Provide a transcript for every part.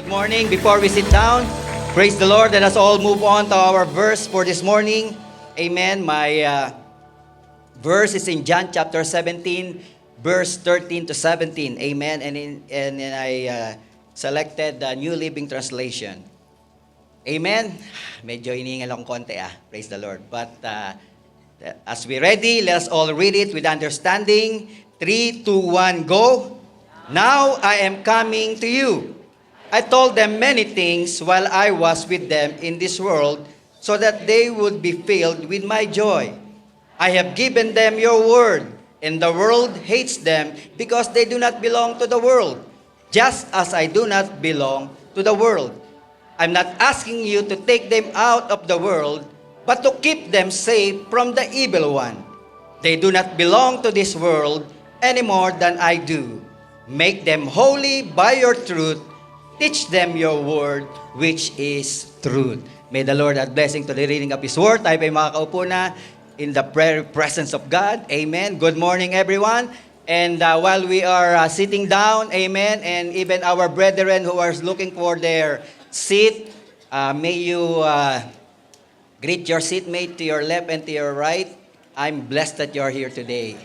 Good morning. Before we sit down, praise the Lord. Let us all move on to our verse for this morning. Amen. My verse is in John chapter 17, verse 13 to 17. Amen. And I selected the New Living Translation. Amen. Medyo hinihingal akong konti Praise the Lord. But as we ready, let us all read it with understanding. 3, 2, 1, go. Now I am coming to you. I told them many things while I was with them in this world, so that they would be filled with my joy. I have given them your word, and the world hates them because they do not belong to the world, just as I do not belong to the world. I'm not asking you to take them out of the world, but to keep them safe from the evil one. They do not belong to this world any more than I do. Make them holy by your truth. Teach them your word, which is truth. May the Lord add blessing to the reading of His word. Tayo pa'y makakaupo na in the presence of God. Amen. Good morning, everyone. And while we are sitting down, amen, and even our brethren who are looking for their seat, may you greet your seatmate to your left and to your right. I'm blessed that you're here today.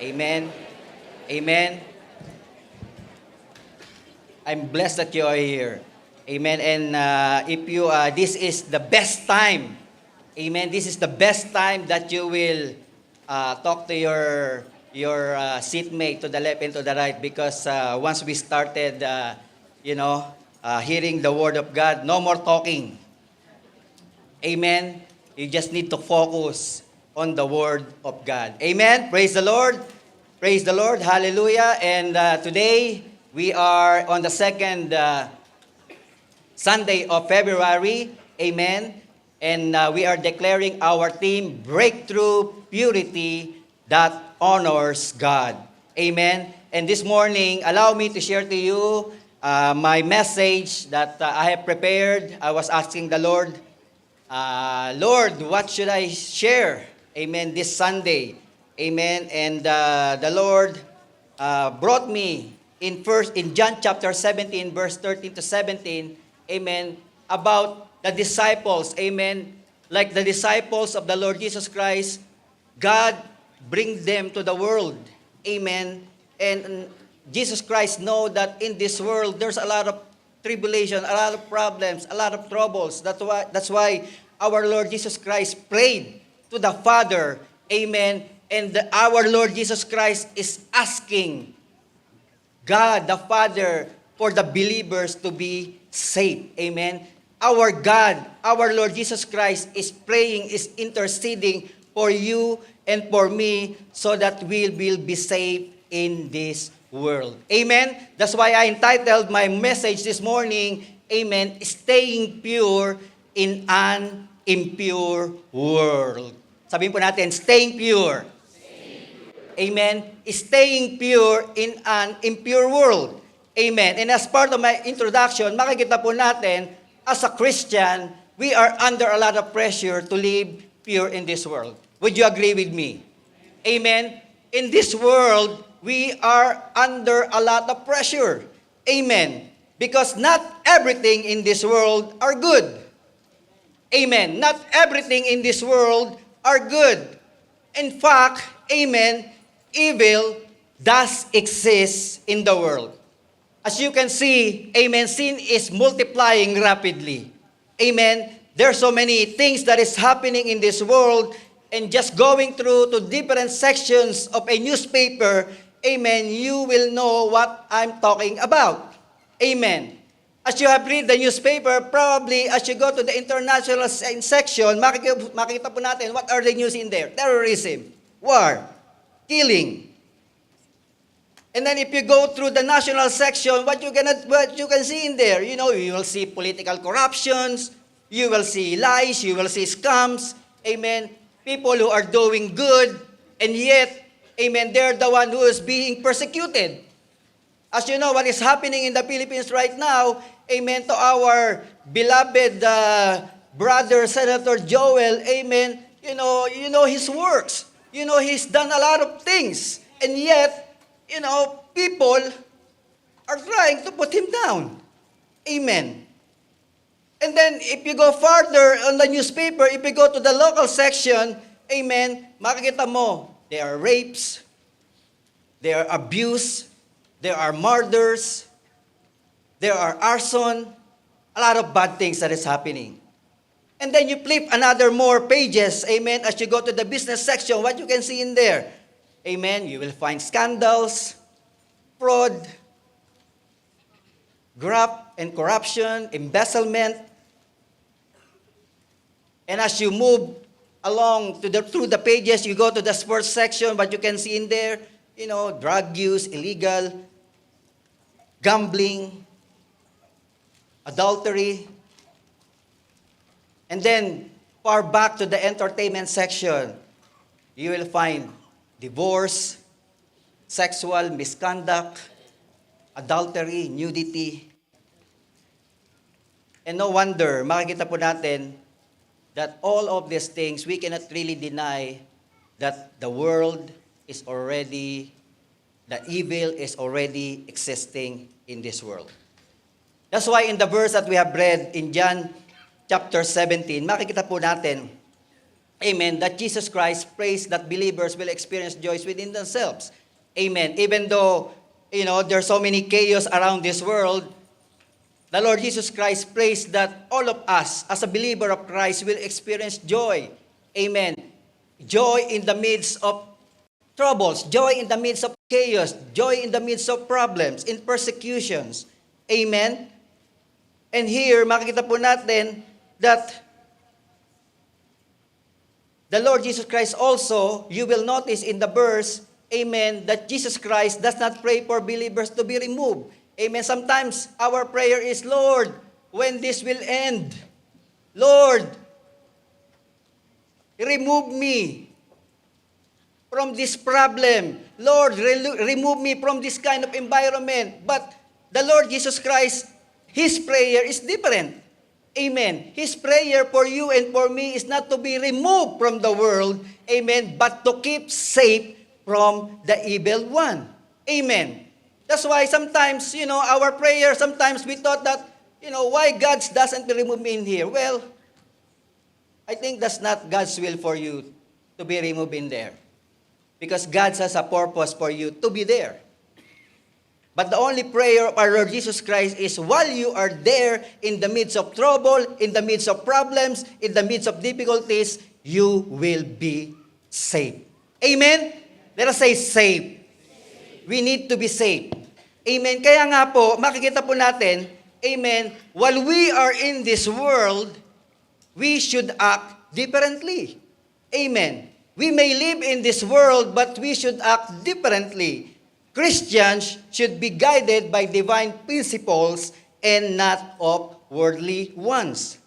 Amen. Amen. I'm blessed that you are here. Amen. And if you, this is the best time. Amen. This is the best time that you will talk to your seatmate to the left and to the right, because once we started, hearing the word of God, no more talking. Amen. You just need to focus on the word of God. Amen. Praise the Lord. Praise the Lord. Hallelujah. And today, we are on the second Sunday of February. Amen. And we are declaring our theme, Breakthrough Purity that Honors God. Amen. And this morning, allow me to share to you my message that I have prepared. I was asking the Lord, Lord, what should I share? Amen. This Sunday. Amen. And the Lord brought me in John chapter 17, verse 13 to 17, amen, about the disciples, amen, like the disciples of the Lord Jesus Christ, God brings them to the world, amen, and Jesus Christ know that in this world, there's a lot of tribulation, a lot of problems, a lot of troubles. That's why our Lord Jesus Christ prayed to the Father, amen, and our Lord Jesus Christ is asking God, the Father, for the believers to be saved. Amen. Our God, our Lord Jesus Christ is praying, is interceding for you and for me so that we will be saved in this world. Amen. That's why I entitled my message this morning, amen, Staying Pure in an Impure World. Sabihin po natin, staying pure. Amen. Staying pure in an impure world. Amen. And as part of my introduction, makikita po natin, as a Christian, we are under a lot of pressure to live pure in this world. Would you agree with me? Amen. In this world, we are under a lot of pressure. Amen. Because not everything in this world are good. Amen. Not everything in this world are good. In fact, amen, evil does exist in the world. As you can see, amen, sin is multiplying rapidly. Amen. There are so many things that is happening in this world, and just going through to different sections of a newspaper, amen, you will know what I'm talking about. Amen. As you have read the newspaper, probably as you go to the international section, makikita po natin what are the news in there. Terrorism, war, killing. And then if you go through the national section, what you can see in there, you will see political corruptions, you will see lies, you will see scams, amen. People who are doing good, and yet, amen, they're the one who is being persecuted. As you know, what is happening in the Philippines right now, amen, to our beloved brother, Senator Joel, amen, you know his works. He's done a lot of things. And yet, people are trying to put him down. Amen. And then, if you go further on the newspaper, if you go to the local section, amen, makikita mo, there are rapes, there are abuse, there are murders, there are arson, a lot of bad things that is happening. And then you flip another more pages, amen, as you go to the business section, what you can see in there, amen, you will find scandals, fraud, graft and corruption, embezzlement. And as you move along through the pages, you go to the sports section, what you can see in there, drug use, illegal, gambling, adultery. And then, far back to the entertainment section, you will find divorce, sexual misconduct, adultery, nudity. And no wonder, makikita po natin that all of these things, we cannot really deny that the evil is already existing in this world. That's why in the verse that we have read in John chapter 17, makikita po natin, amen, that Jesus Christ prays that believers will experience joys within themselves. Amen. Even though, there's so many chaos around this world, the Lord Jesus Christ prays that all of us, as a believer of Christ, will experience joy. Amen. Joy in the midst of troubles, joy in the midst of chaos, joy in the midst of problems, in persecutions. Amen. And here, makikita po natin that the Lord Jesus Christ also, you will notice in the verse, amen, that Jesus Christ does not pray for believers to be removed. Amen. Sometimes our prayer is, Lord, when this will end? Lord, remove me from this problem. Lord, remove me from this kind of environment. But the Lord Jesus Christ, His prayer is different. Amen. His prayer for you and for me is not to be removed from the world, amen, but to keep safe from the evil one. Amen. That's why sometimes, our prayer, sometimes we thought that, why God doesn't remove me in here? Well, I think that's not God's will for you to be removed in there. Because God has a purpose for you to be there. But the only prayer of our Lord Jesus Christ is while you are there in the midst of trouble, in the midst of problems, in the midst of difficulties, you will be safe. Amen? Let us say safe. We need to be safe. Amen? Kaya nga po, makikita po natin, amen, while we are in this world, we should act differently. Amen? We may live in this world, but we should act differently. Christians should be guided by divine principles and not of worldly ones.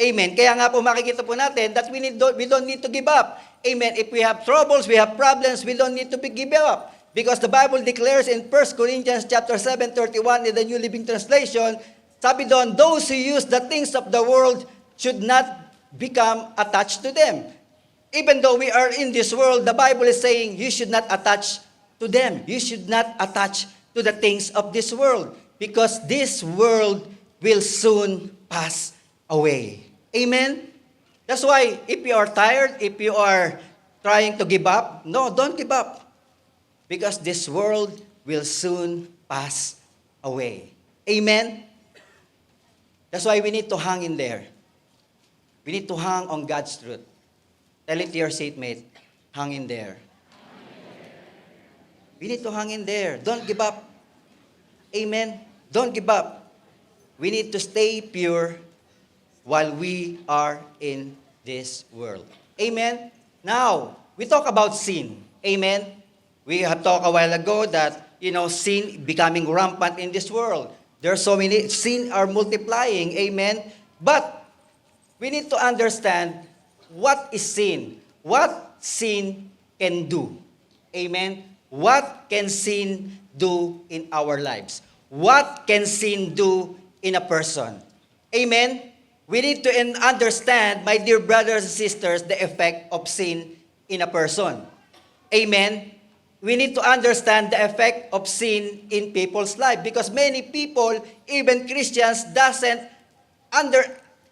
Amen. Kaya nga po makikita po natin that we don't need to give up. Amen. If we have troubles, we have problems, we don't need to give up. Because the Bible declares in 1 Corinthians chapter 7:31 in the New Living Translation, sabi doon, those who use the things of the world should not become attached to them. Even though we are in this world, the Bible is saying you should not attach to them. You should not attach to the things of this world because this world will soon pass away. Amen? That's why if you are tired, if you are trying to give up, no, don't give up because this world will soon pass away. Amen? That's why we need to hang in there. We need to hang on God's truth. Tell it to your seatmate, hang in there. We need to hang in there. Don't give up. Amen. Don't give up. We need to stay pure while we are in this world. Amen. Now, we talk about sin. Amen. We have talked a while ago that, sin becoming rampant in this world. There are so many, sin are multiplying. Amen. But we need to understand what is sin. What sin can do. Amen. What can sin do in our lives? What can sin do in a person? Amen? We need to understand, my dear brothers and sisters, the effect of sin in a person. Amen? we need to understand the effect of sin in people's life because many people, even Christians, doesn't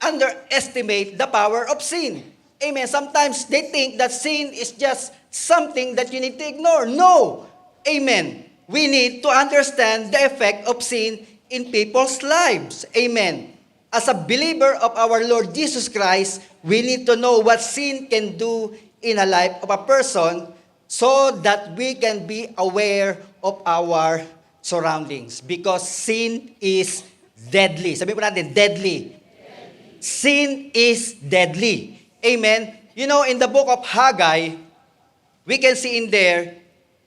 underestimate the power of sin. Amen. Sometimes they think that sin is just something that you need to ignore. No. Amen. We need to understand the effect of sin in people's lives. Amen. As a believer of our Lord Jesus Christ, we need to know what sin can do in a life of a person so that we can be aware of our surroundings. Because sin is deadly. Sabihin po natin, deadly. Sin is deadly. Amen. You know, in the book of Haggai, we can see in there,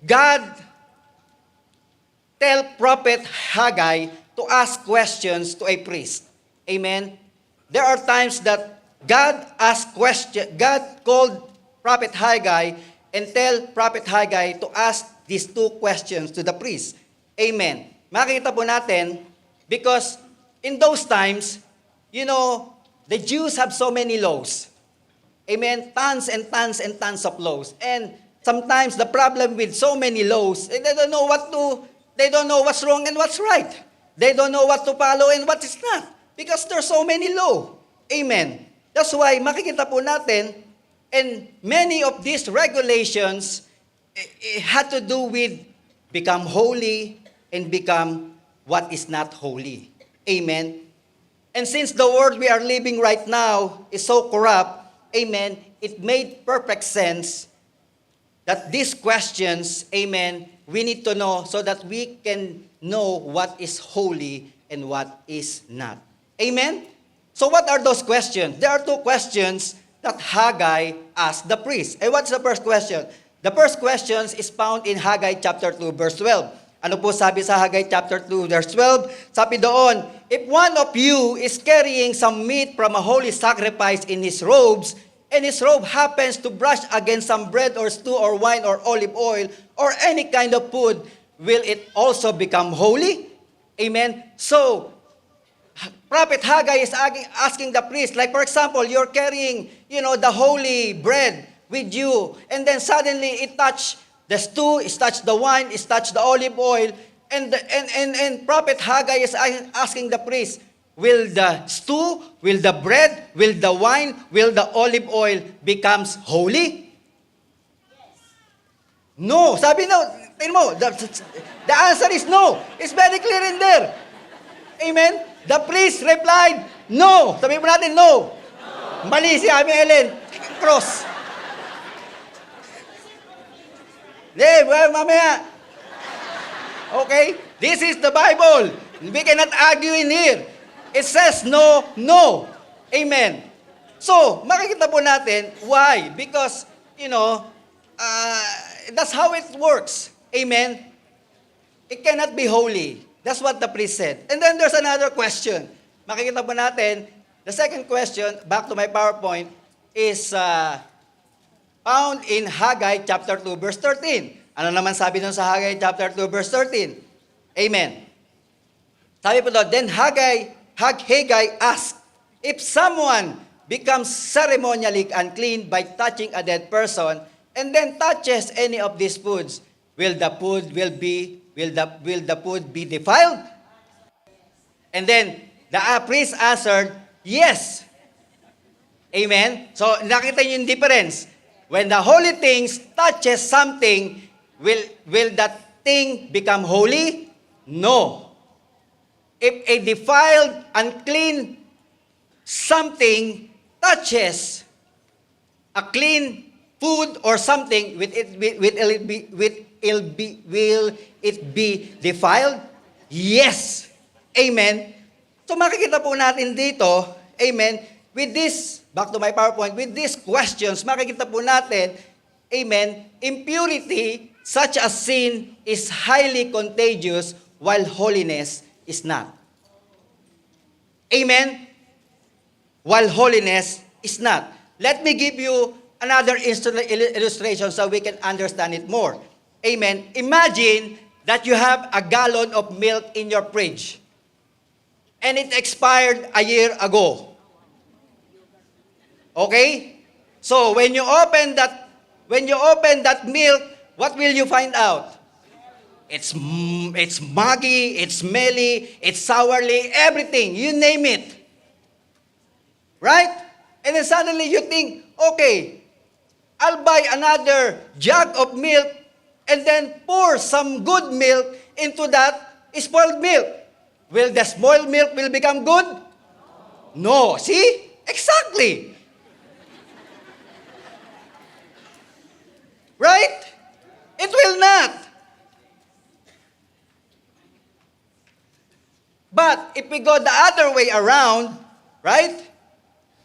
God tell prophet Haggai to ask questions to a priest. Amen. There are times that God called prophet Haggai and tell prophet Haggai to ask these two questions to the priest. Amen. Makita po natin, because in those times, you know, the Jews have so many laws. Amen. Tons and tons and tons of laws. And sometimes the problem with so many laws, they don't know what's wrong and what's right. They don't know what to follow and what is not. Because there's so many laws. Amen. That's why makikita po natin, and many of these regulations had to do with become holy and become what is not holy. Amen. And since the world we are living right now is so corrupt, amen, it made perfect sense that these questions, amen, we need to know so that we can know what is holy and what is not. Amen? So what are those questions? There are two questions that Haggai asked the priest. And what's the first question? The first question is found in Haggai chapter 2, verse 12. Ano po sabi sa Haggai chapter 2, verse 12? Sabi doon, if one of you is carrying some meat from a holy sacrifice in his robes, and his robe happens to brush against some bread or stew or wine or olive oil or any kind of food, will it also become holy? Amen? So, Prophet Haggai is asking the priest, like for example, you're carrying, the holy bread with you, and then suddenly it touched the stew, it touched the wine, it touched the olive oil, and Prophet Haggai is asking the priest, will the stew, will the bread, will the wine, will the olive oil becomes holy? No. Sabi no, the answer is no. It's very clear in there. Amen? The priest replied, no. Sabihin mo natin, no. Mali si Ami Ellen. Cross. Mamaya. Okay? This is the Bible. We cannot argue in here. It says no, no. Amen. So, makikita po natin why. Because, that's how it works. Amen. It cannot be holy. That's what the priest said. And then there's another question. Makikita po natin, the second question, back to my PowerPoint, is found in Haggai chapter 2, verse 13. Ano naman sabi nun sa Haggai chapter 2, verse 13? Amen. Sabi po doon, then Haggai asked, if someone becomes ceremonially unclean by touching a dead person and then touches any of these foods, will the food be defiled? And then the priest answered, yes. Amen. So nakita niyo yung difference. When the holy things touches something, will that thing become holy? No. If a defiled, unclean something touches a clean food or something, will it be defiled? Yes. Amen. So makikita po natin dito, amen, with this, back to my PowerPoint, with these questions, makikita po natin, amen, impurity such as sin is highly contagious while holiness is not. Amen? While holiness is not. Let me give you another illustration so we can understand it more. Amen. Imagine that you have a gallon of milk in your fridge and it expired a year ago. Okay? So when you open that milk, what will you find out? It's muggy, it's smelly, it's sourly, everything. You name it. Right? And then suddenly you think, okay, I'll buy another jug of milk and then pour some good milk into that spoiled milk. Will the spoiled milk will become good? No. See? Exactly. Right? It will not. But if we go the other way around, right?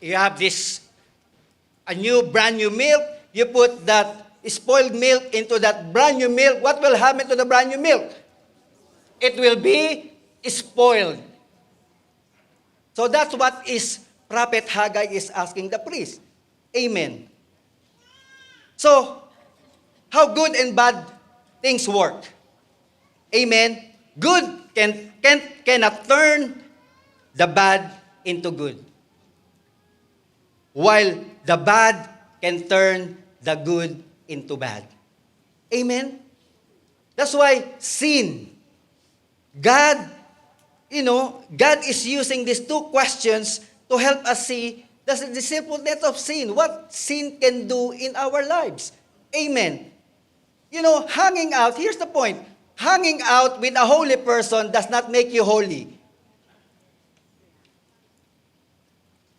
You have a brand new milk, you put that spoiled milk into that brand new milk, what will happen to the brand new milk? It will be spoiled. So that's what Prophet Haggai is asking the priest. Amen. So, how good and bad things work? Amen. Good cannot turn the bad into good. While the bad can turn the good into bad. Amen? That's why sin, God is using these two questions to help us see the simpleness of sin, what sin can do in our lives. Amen. Hanging out, here's the point. Hanging out with a holy person does not make you holy.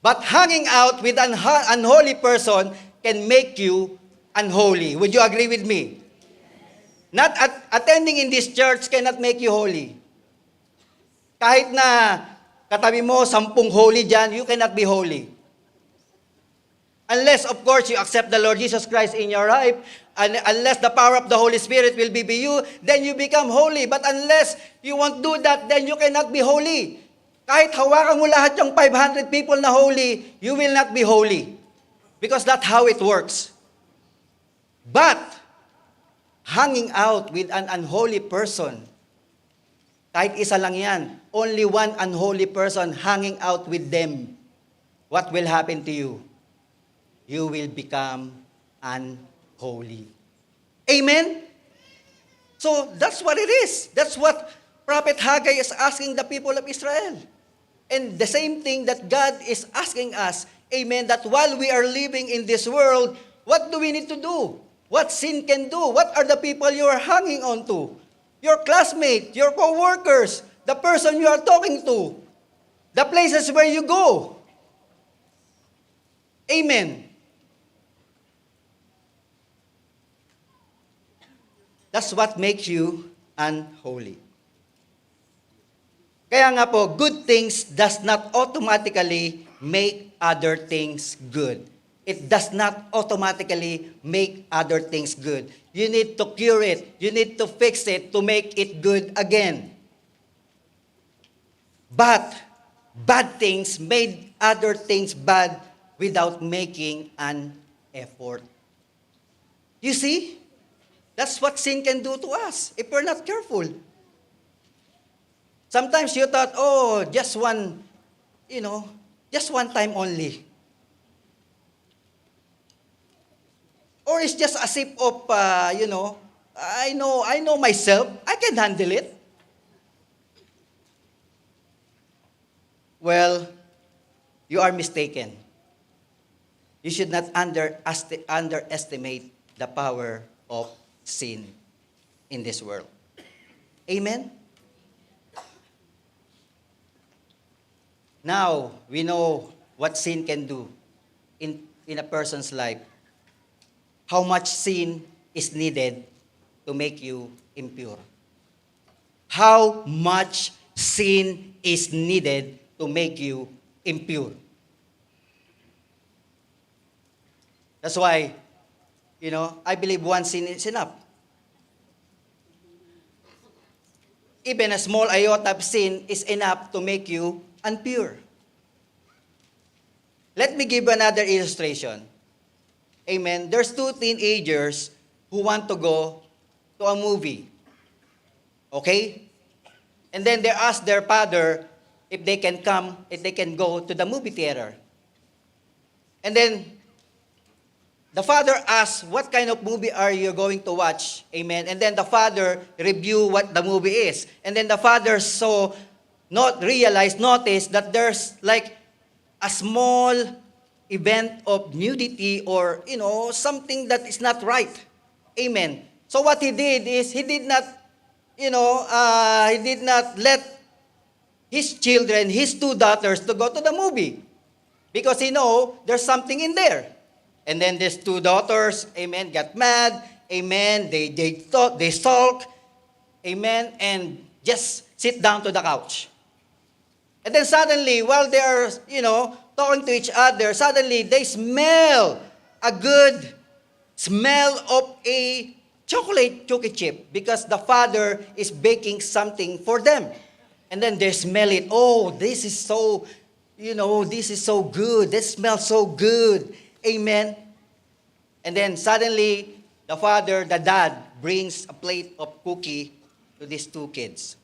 But hanging out with an unholy person can make you unholy. Would you agree with me? Not attending in this church cannot make you holy. Kahit na katabi mo 10 holy dyan, you cannot be holy. Unless, of course, you accept the Lord Jesus Christ in your life, and unless the power of the Holy Spirit will be you, then you become holy. But unless you won't do that, then you cannot be holy. Kahit hawakan mo lahat yung 500 people na holy, you will not be holy. Because that's how it works. But, hanging out with an unholy person, kahit isa lang yan, only one unholy person hanging out with them, what will happen to you? You will become unholy. Amen? So, that's what it is. That's what Prophet Haggai is asking the people of Israel. And the same thing that God is asking us, amen, that while we are living in this world, what do we need to do? What sin can do? What are the people you are hanging on to? Your classmates, your co-workers, the person you are talking to, the places where you go. Amen. That's what makes you unholy. Kaya nga po, good things does not automatically make other things good. It does not automatically make other things good. You need to cure it. You need to fix it to make it good again. But bad things made other things bad without making an effort. You see? That's what sin can do to us if we're not careful. Sometimes you thought, just one time only. Or it's just a sip of, I know myself, I can handle it. Well, you are mistaken. You should not underestimate the power of sin in this world. Amen? Now, we know what sin can do in a person's life. How much sin is needed to make you impure. How much sin is needed to make you impure. That's why, I believe one sin is enough. Even a small iota of sin is enough to make you impure. Let me give another illustration. Amen. There's 2 teenagers who want to go to a movie. Okay? And then they ask their father if they can go to the movie theater. And then the father asks, what kind of movie are you going to watch? Amen. And then the father review what the movie is. And then the father notice that there's like a small event of nudity or, something that is not right. Amen. So what he did is he did not let his children, his two daughters, to go to the movie. Because he know there's something in there. And then these two daughters, amen, got mad, amen, they sulk, amen, and just sit down to the couch. And then suddenly, while they're, talking to each other, suddenly they smell a good smell of a chocolate cookie chip because the father is baking something for them. And then they smell it. Oh, this is so good. This smells so good. Amen. And then suddenly, the dad, brings a plate of cookie to these two kids.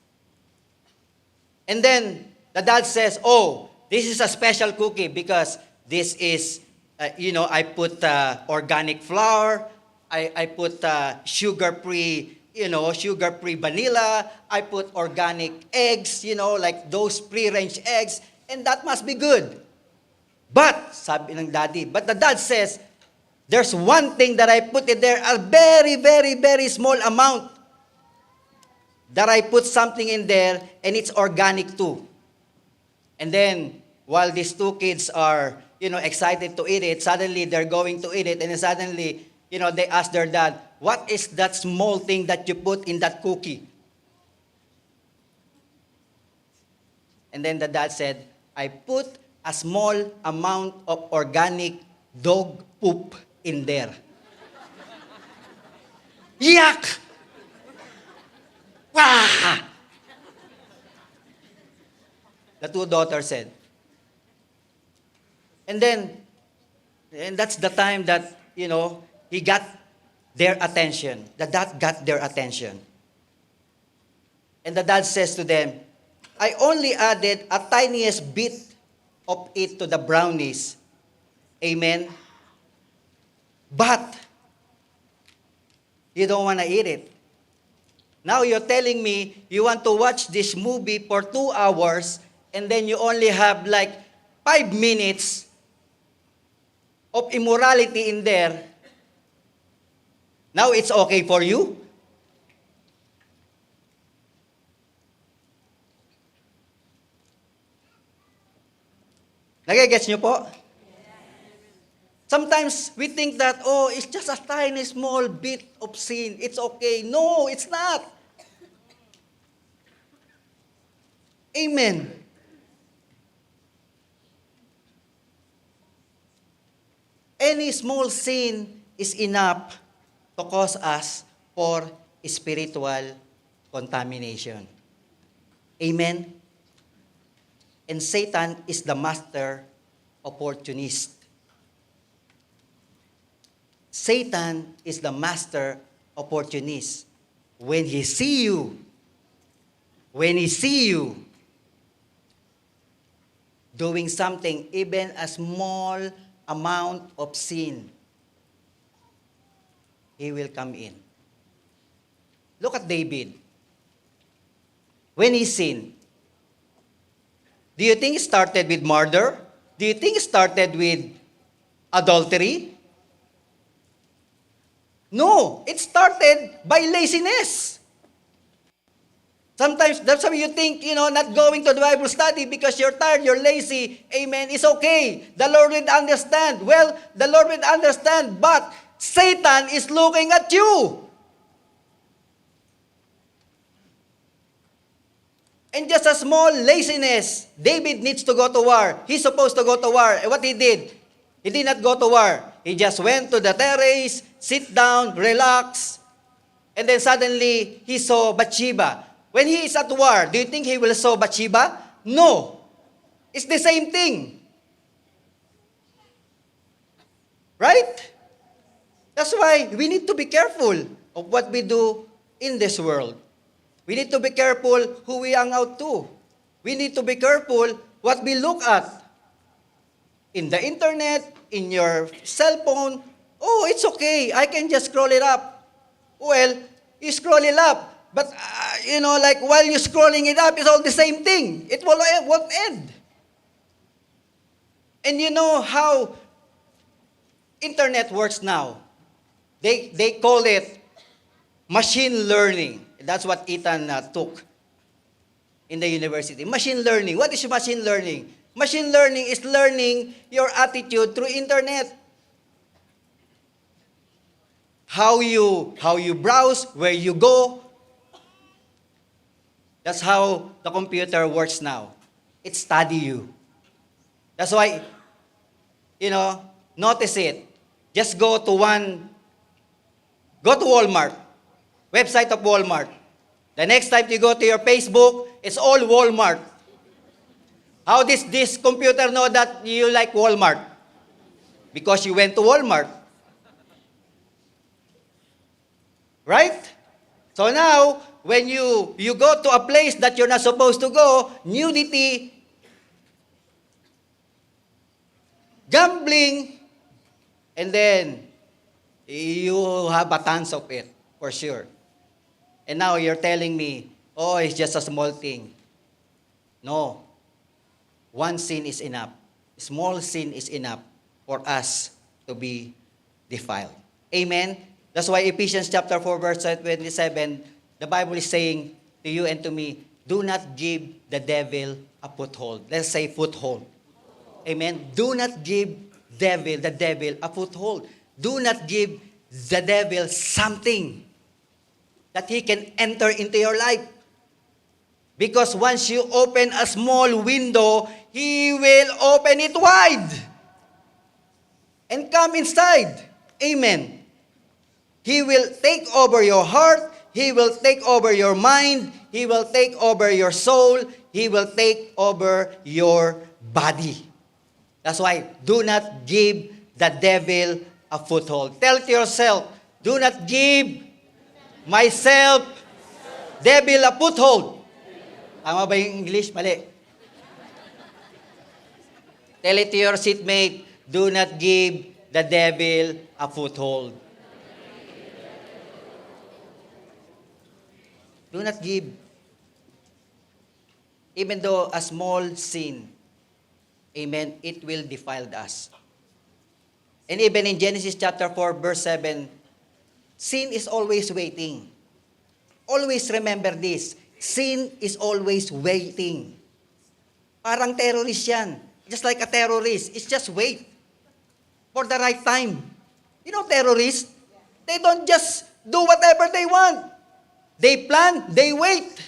And then the dad says, oh, this is a special cookie because this is, I put organic flour. I put sugar-free vanilla. I put organic eggs, like those pre-range eggs. And that must be good. But, sabi ng daddy, but the dad says, there's one thing that I put in there, a very, very, very small amount. That I put something in there, and it's organic too. And then, while these two kids are, excited to eat it, suddenly they're going to eat it, and then suddenly, they ask their dad, what is that small thing that you put in that cookie? And then the dad said, I put a small amount of organic dog poop in there. Yuck! Wah! The two daughters said. And that's the time that, he got their attention. The dad got their attention. And the dad says to them, I only added a tiniest bit of it to the brownies. Amen? But, you don't want to eat it. Now you're telling me you want to watch this movie for 2 hours and then you only have like 5 minutes of immorality in there. Now it's okay for you? Nagigets niyo po? Sometimes we think that, it's just a tiny small bit of sin. It's okay. No, it's not. Amen. Any small sin is enough to cause us for spiritual contamination. Amen? And Satan is the master opportunist. Satan is the master opportunist. When he see you doing something, even a small amount of sin, he will come in. Look at David. When he sinned, do you think it started with murder? Do you think it started with adultery? No, it started by laziness. Sometimes, that's why you think, not going to the Bible study because you're tired, you're lazy. Amen. It's okay. The Lord will understand. Well, the Lord will understand, but Satan is looking at you. And just a small laziness, David needs to go to war. He's supposed to go to war. And what he did not go to war. He just went to the terrace, sit down, relax, and then suddenly he saw Bathsheba. When he is at war, do you think he will saw Bathsheba? No. It's the same thing. Right? That's why we need to be careful of what we do in this world. We need to be careful who we hang out to. We need to be careful what we look at. In the internet, in your cell phone, Oh, it's okay. I can just scroll it up. Well, you scroll it up. But, like while you're scrolling it up, it's all the same thing. It won't end. And you know how internet works now. They call it machine learning. That's what Ethan took in the university. Machine learning. What is machine learning? Machine learning is learning your attitude through internet. How you browse, where you go. That's how the computer works now. It study you. That's why, notice it. Just go to Walmart, website of Walmart. The next time you go to your Facebook, it's all Walmart. How does this computer know that you like Walmart? Because you went to Walmart. Right? So now, when you go to a place that you're not supposed to go, nudity, gambling, and then you have a tons of it, for sure. And now you're telling me, oh, it's just a small thing. No. One sin is enough. Small sin is enough for us to be defiled. Amen? That's why Ephesians chapter 4, verse 27, the Bible is saying to you and to me, do not give the devil a foothold. Let's say foothold. Amen? Do not give the devil a foothold. Do not give the devil something that he can enter into your life. Because once you open a small window, he will open it wide and come inside. Amen. He will take over your heart. He will take over your mind. He will take over your soul. He will take over your body. That's why, do not give the devil a foothold. Tell to yourself, do not give myself, devil, a foothold. Tama ba yung English? Mali. Tell it to your seatmate, do not give the devil a foothold. Do not give. Even though a small sin, amen, it will defile us. And even in Genesis chapter 4, verse 7, sin is always waiting. Always remember this. Sin is always waiting. Parang terrorist yan. Just like a terrorist. It's just wait for the right time. You know terrorists? They don't just do whatever they want. They plan, they wait.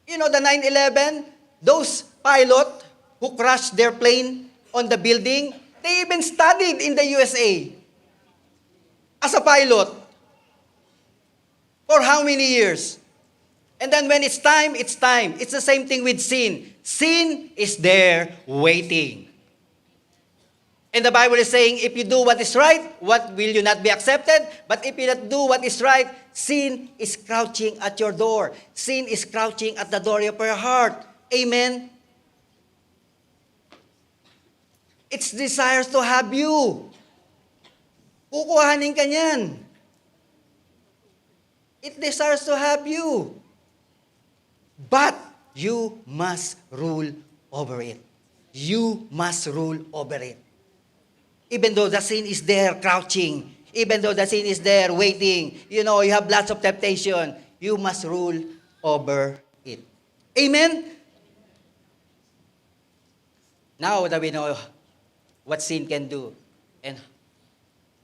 You know the 9/11? Those pilot who crashed their plane on the building, they even studied in the USA as a pilot. For how many years? And then when it's time, it's time. It's the same thing with sin. Sin is there waiting. And the Bible is saying, if you do what is right, what will you not be accepted? But if you not do what is right, sin is crouching at your door. Sin is crouching at the door of your heart. Amen? It desires to have you. Kukuhanin ka niyan. It desires to have you. But you must rule over it. You must rule over it. Even though the sin is there crouching, even though the sin is there waiting, you have lots of temptation, you must rule over it. Amen? Now that we know what sin can do and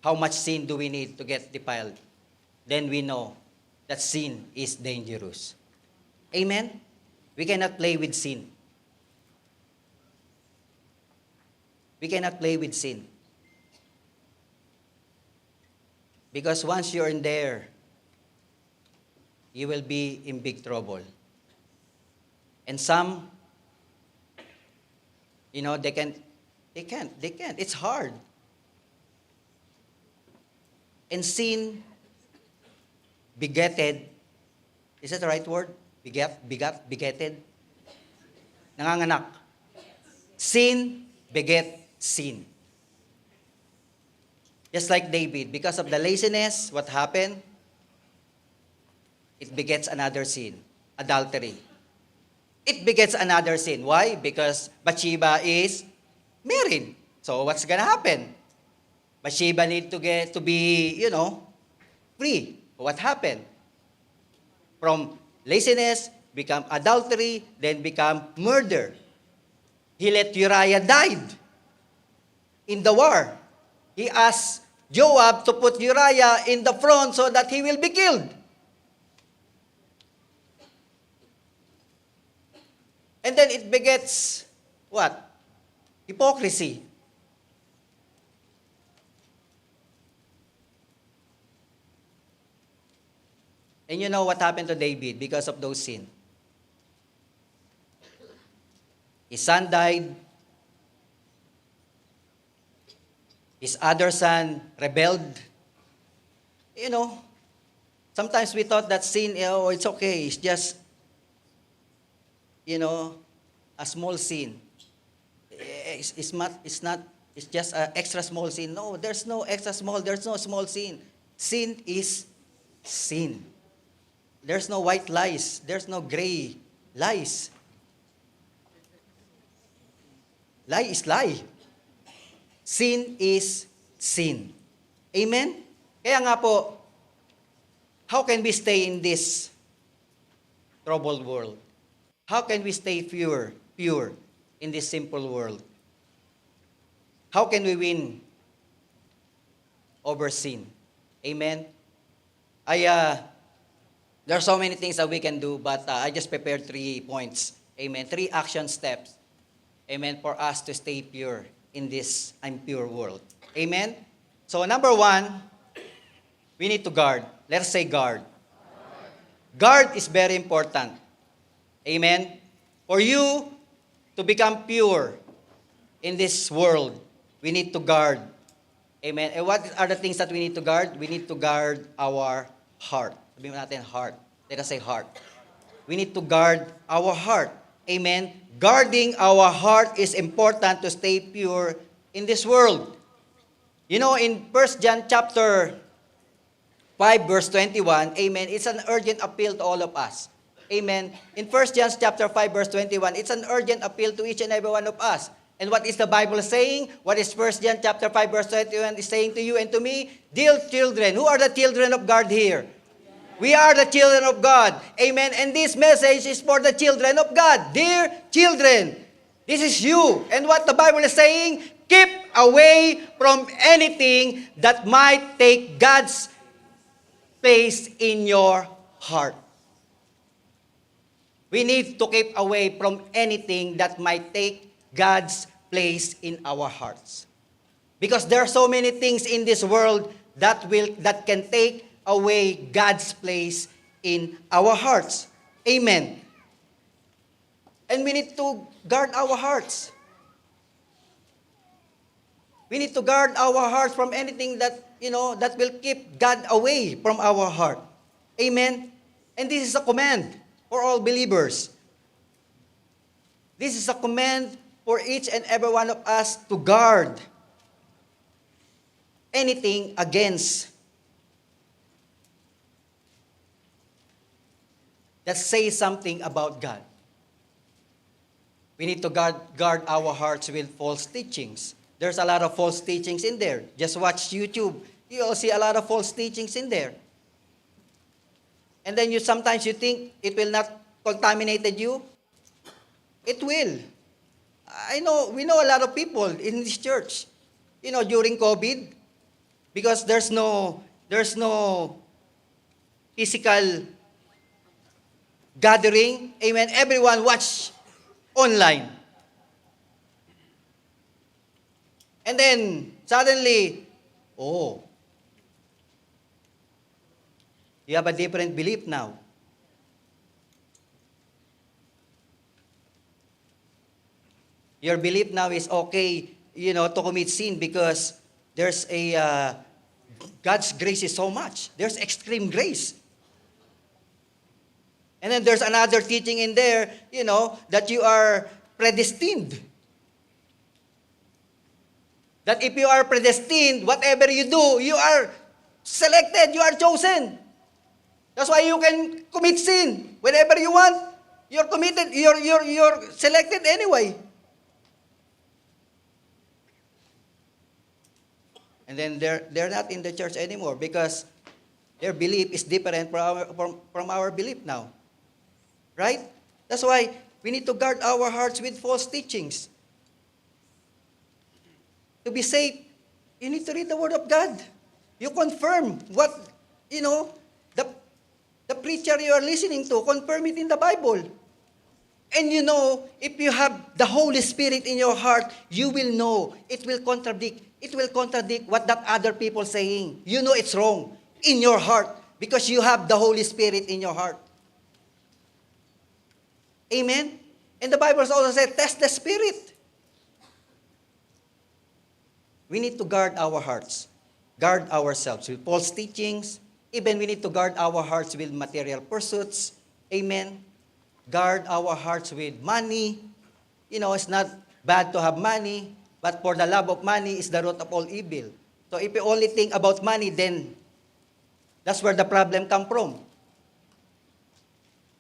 how much sin do we need to get defiled, then we know that sin is dangerous. Amen? We cannot play with sin. We cannot play with sin. Because once you're in there, you will be in big trouble. And some, they can't. It's hard. And sin begetted, is that the right word? Begetted? Nanganganak. Sin beget sin. Just like David, because of the laziness, what happened? It begets another sin, adultery. It begets another sin. Why? Because Bathsheba is married. So what's gonna happen? Bathsheba need to be, free. What happened? From laziness, become adultery, then become murder. He let Uriah died in the war. He asked Joab to put Uriah in the front so that he will be killed. And then it begets what? Hypocrisy. And you know what happened to David because of those sins? His son died. His other son rebelled. Sometimes we thought that sin, it's okay. It's just, a small sin. It's just an extra small sin. No, there's no extra small, there's no small sin. Sin is sin. There's no white lies. There's no gray lies. Lie is lie. Sin is sin. Amen? Kaya nga po, how can we stay in this troubled world? How can we stay pure in this simple world? How can we win over sin? Amen? There are so many things that we can do, but I just prepared 3 points. Amen. 3 action steps. Amen. For us to stay pure in this impure world. Amen. So number 1, we need to guard. Let's say guard. Guard is very important. Amen. For you to become pure in this world, we need to guard. Amen. And what are the things that we need to guard? We need to guard our heart. Sabihin natin heart. Let us say heart. We need to guard our heart. Amen. Guarding our heart is important to stay pure in this world. In 1 John chapter 5 verse 21, amen, it's an urgent appeal to all of us. Amen. In 1 John chapter 5 verse 21, it's an urgent appeal to each and every one of us. And what is the Bible saying? What is 1 John chapter 5 verse 21 is saying to you and to me? Dear children, who are the children of God here? We are the children of God. Amen. And this message is for the children of God. Dear children, this is you. And what the Bible is saying, keep away from anything that might take God's place in your heart. We need to keep away from anything that might take God's place in our hearts. Because there are so many things in this world that can take away God's place in our hearts. Amen. And we need to guard our hearts. We need to guard our hearts from anything that, that will keep God away from our heart. Amen. And this is a command for all believers. This is a command for each and every one of us to guard anything against that says something about God. We need to guard our hearts with false teachings. There's a lot of false teachings in there. Just watch YouTube. You'll see a lot of false teachings in there. And then sometimes you think it will not contaminate you. It will. We know a lot of people in this church, during COVID, because there's no physical gathering. Amen. Everyone watch online. And then, suddenly, you have a different belief now. Your belief now is okay, to commit sin because there's God's grace is so much. There's extreme grace. And then there's another teaching in there, that you are predestined. That if you are predestined, whatever you do, you are selected, you are chosen. That's why you can commit sin whenever you want. You're committed, you're selected anyway. And then they're not in the church anymore because their belief is different from our belief now. Right? That's why we need to guard our hearts with false teachings. To be safe, you need to read the Word of God. You confirm what, the preacher you are listening to, confirm it in the Bible. And if you have the Holy Spirit in your heart, you will know it will contradict. It will contradict what that other people saying. You know it's wrong in your heart because you have the Holy Spirit in your heart. Amen? And the Bible also said, test the Spirit. We need to guard our hearts, guard ourselves with false teachings. Even we need to guard our hearts with material pursuits. Amen? Guard our hearts with money. It's not bad to have money, but for the love of money is the root of all evil. So if you only think about money, then that's where the problem comes from.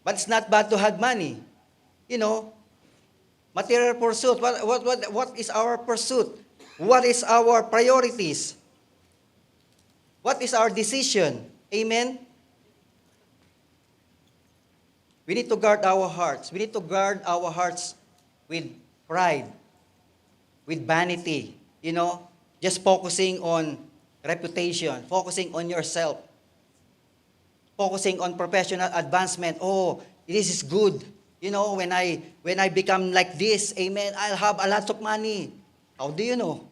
But it's not bad to have money. Material pursuit. What is our pursuit? What is our priorities? What is our decision? Amen? We need to guard our hearts. We need to guard our hearts with pride, with vanity, just focusing on reputation, focusing on yourself, focusing on professional advancement. Oh, this is good. When I become like this, amen, I'll have a lot of money. How do you know?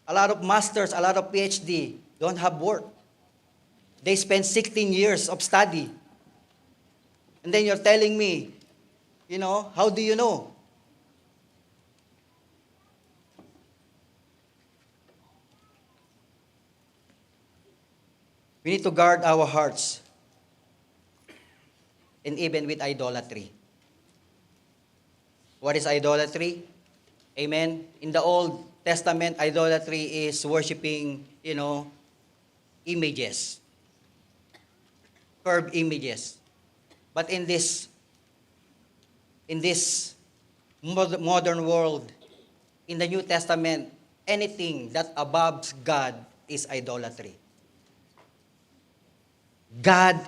A lot of masters, a lot of PhD don't have work. They spend 16 years of study. And then you're telling me, how do you know? We need to guard our hearts. And even with idolatry. What is idolatry? Amen? In the Old Testament, idolatry is worshiping, images. Curved images. But in this modern world, in the New Testament, anything that above God is idolatry. God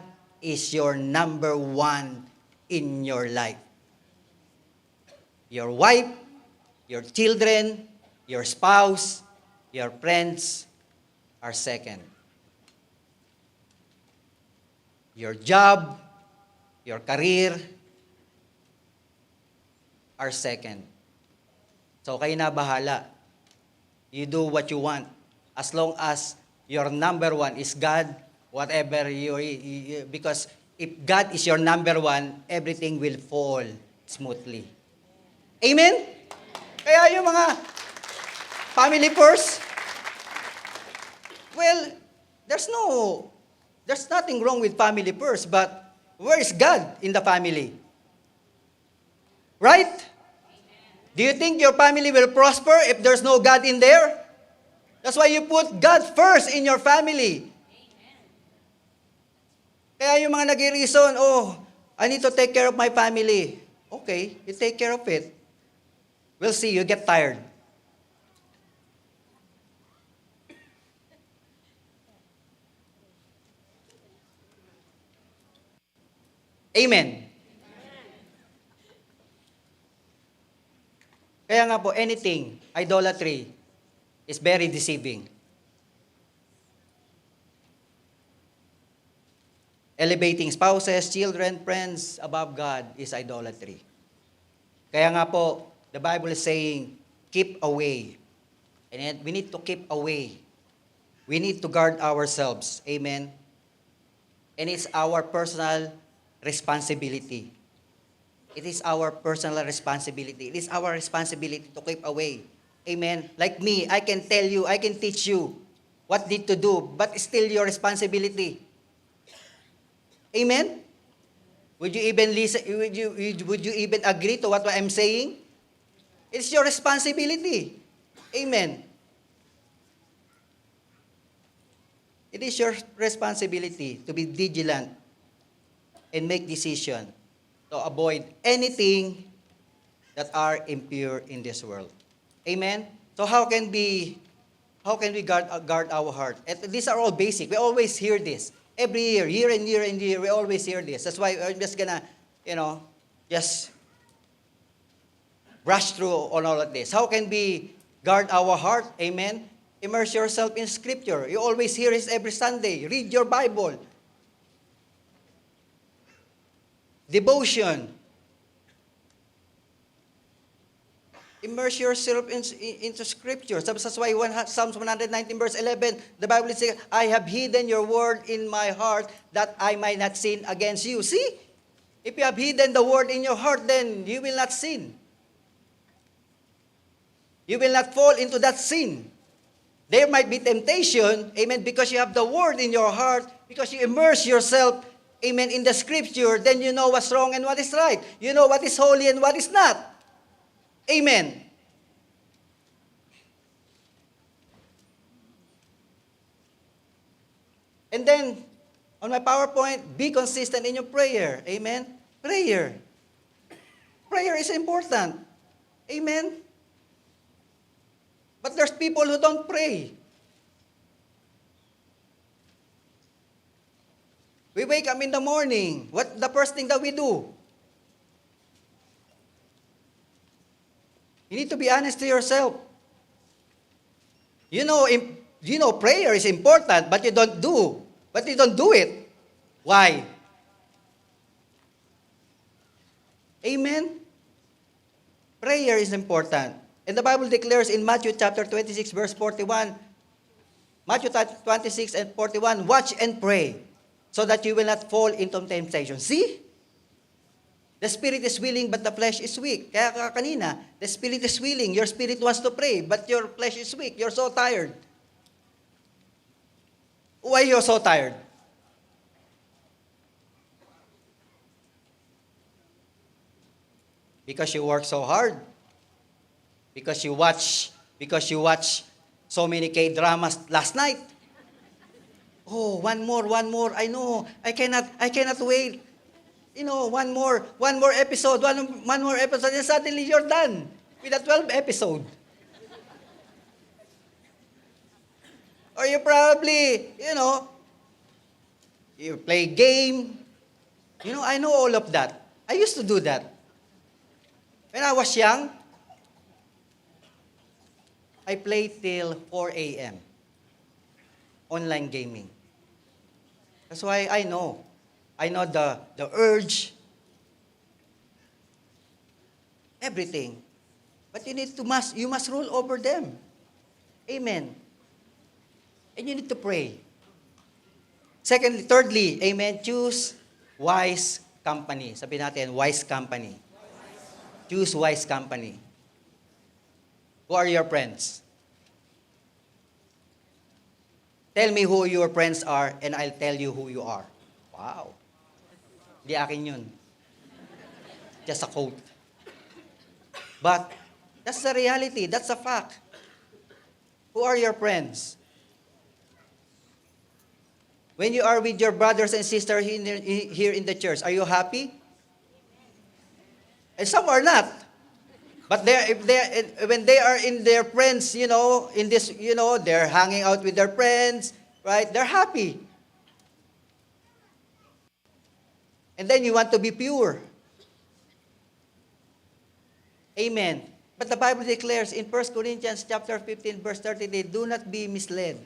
is your number one in your life. Your wife, your children, your spouse, your friends are second. Your job, your career are second. So kayo na bahala. You do what you want. As long as your number one is God, whatever because if God is your number one, everything will fall smoothly. Amen? Kaya yung mga family first, well, there's nothing wrong with family first, but where is God in the family? Right? Do you think your family will prosper if there's no God in there? That's why you put God first in your family. Kaya yung mga nag-reason, I need to take care of my family. Okay, you take care of it. We'll see, you get tired. Amen. Kaya nga po, anything, idolatry, is very deceiving. Elevating spouses, children, friends above God is idolatry. Kaya nga po, the Bible is saying, keep away. And we need to keep away. We need to guard ourselves. Amen? And it's our personal responsibility. It is our personal responsibility. It is our responsibility to keep away. Amen? Like me, I can tell you, I can teach you what need to do, but it's still your responsibility. Amen? Would you even listen? Would you even agree to what I'm saying? It's your responsibility. Amen. It is your responsibility to be vigilant and make decision to avoid anything that are impure in this world. Amen? So how can we guard our heart? And these are all basic. We always hear this. Every year and year and year, we always hear this. That's why I'm just gonna, just brush through on all of this. How can we guard our heart? Amen? Immerse yourself in Scripture. You always hear this every Sunday. Read your Bible. Devotion. Immerse yourself into Scripture. That's why Psalms 119 verse 11, the Bible says, I have hidden your word in my heart that I might not sin against you. See? If you have hidden the word in your heart, then you will not sin. You will not fall into that sin. There might be temptation, amen, because you have the word in your heart, because you immerse yourself, amen, in the Scripture, then you know what's wrong and what is right. You know what is holy and what is not. Amen. And then, on my PowerPoint, be consistent in your prayer. Amen? Prayer. Prayer is important. Amen? But there's people who don't pray. We wake up in the morning. What the first thing that we do? You need to be honest to yourself. You know, prayer is important, but you don't do it. Why? Amen? Prayer is important. And the Bible declares in Matthew chapter 26, verse 41, Matthew 26 and 41, watch and pray so that you will not fall into temptation. See? The spirit is willing, but the flesh is weak. Kaya kanina, the spirit is willing. Your spirit wants to pray, but your flesh is weak. You're so tired. Why you're so tired? Because you work so hard. Because you watch so many K-dramas last night. Oh, one more. I know. I cannot wait. One more episode, one more episode, and suddenly you're done with a 12 episode. Or you probably, you play game. I know all of that. I used to do that. When I was young, I played till 4 a.m. online gaming. That's why I know the urge, everything. But you must rule over them. Amen. And you need to pray. Thirdly, amen, choose wise company. Sabihin natin, wise company. Choose wise company. Who are your friends? Tell me who your friends are and I'll tell you who you are. Wow. Hindi akin yun. Just a quote. But that's the reality. That's a fact. Who are your friends? When you are with your brothers and sisters here in the church, are you happy? And some are not. But when they are in their friends, they're hanging out with their friends, right? They're happy. And then you want to be pure. Amen. But the Bible declares in 1 Corinthians chapter 15, verse 38, do not be misled.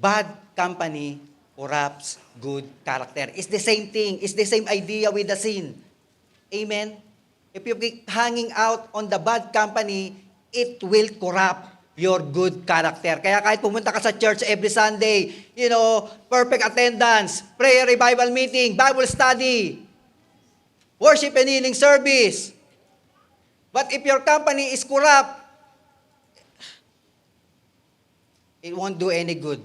Bad company corrupts good character. It's the same thing. It's the same idea with the sin. Amen. If you keep hanging out on the bad company, it will corrupt your good character. Kaya kahit pumunta ka sa church every Sunday, perfect attendance, prayer revival meeting, Bible study, worship and healing service. But if your company is corrupt, it won't do any good.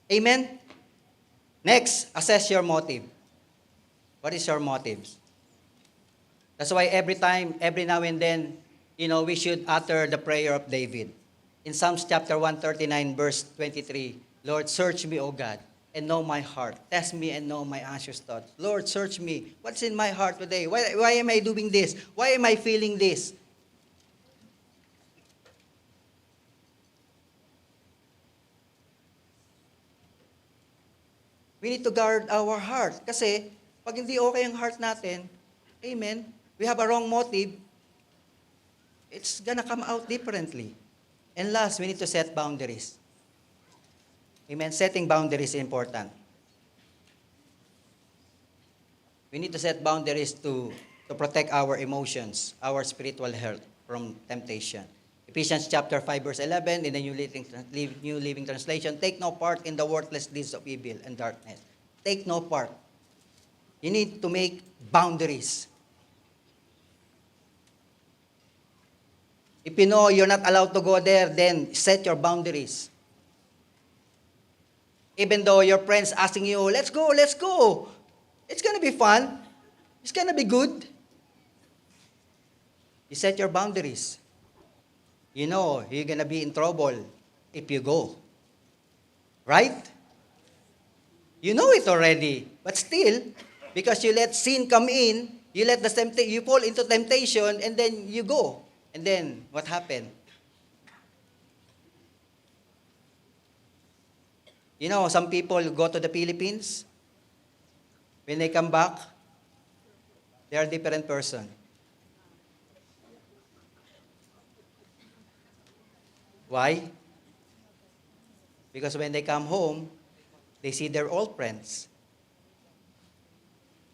Amen? Next, assess your motive. What is your motives? That's why every now and then, we should utter the prayer of David. In Psalms chapter 139, verse 23, Lord, search me, O God, and know my heart. Test me and know my anxious thoughts. Lord, search me. What's in my heart today? Why am I doing this? Why am I feeling this? We need to guard our heart. Kasi, pag hindi okay ang heart natin, amen, we have a wrong motive, it's gonna come out differently. And last, we need to set boundaries. Amen. Setting boundaries is important. We need to set boundaries to protect our emotions, our spiritual health from temptation. Ephesians chapter 5, verse 11, in the New Living Translation, take no part in the worthless deeds of evil and darkness. Take no part. You need to make boundaries. If you know you're not allowed to go there, then set your boundaries. Even though your friends asking you, let's go. It's going to be fun. It's going to be good. You set your boundaries. You know you're going to be in trouble if you go. Right? You know it already. But still, because you let sin come in, you fall into temptation, and then you go. And then, what happened? Some people go to the Philippines. When they come back, they are a different person. Why? Because when they come home, they see their old friends.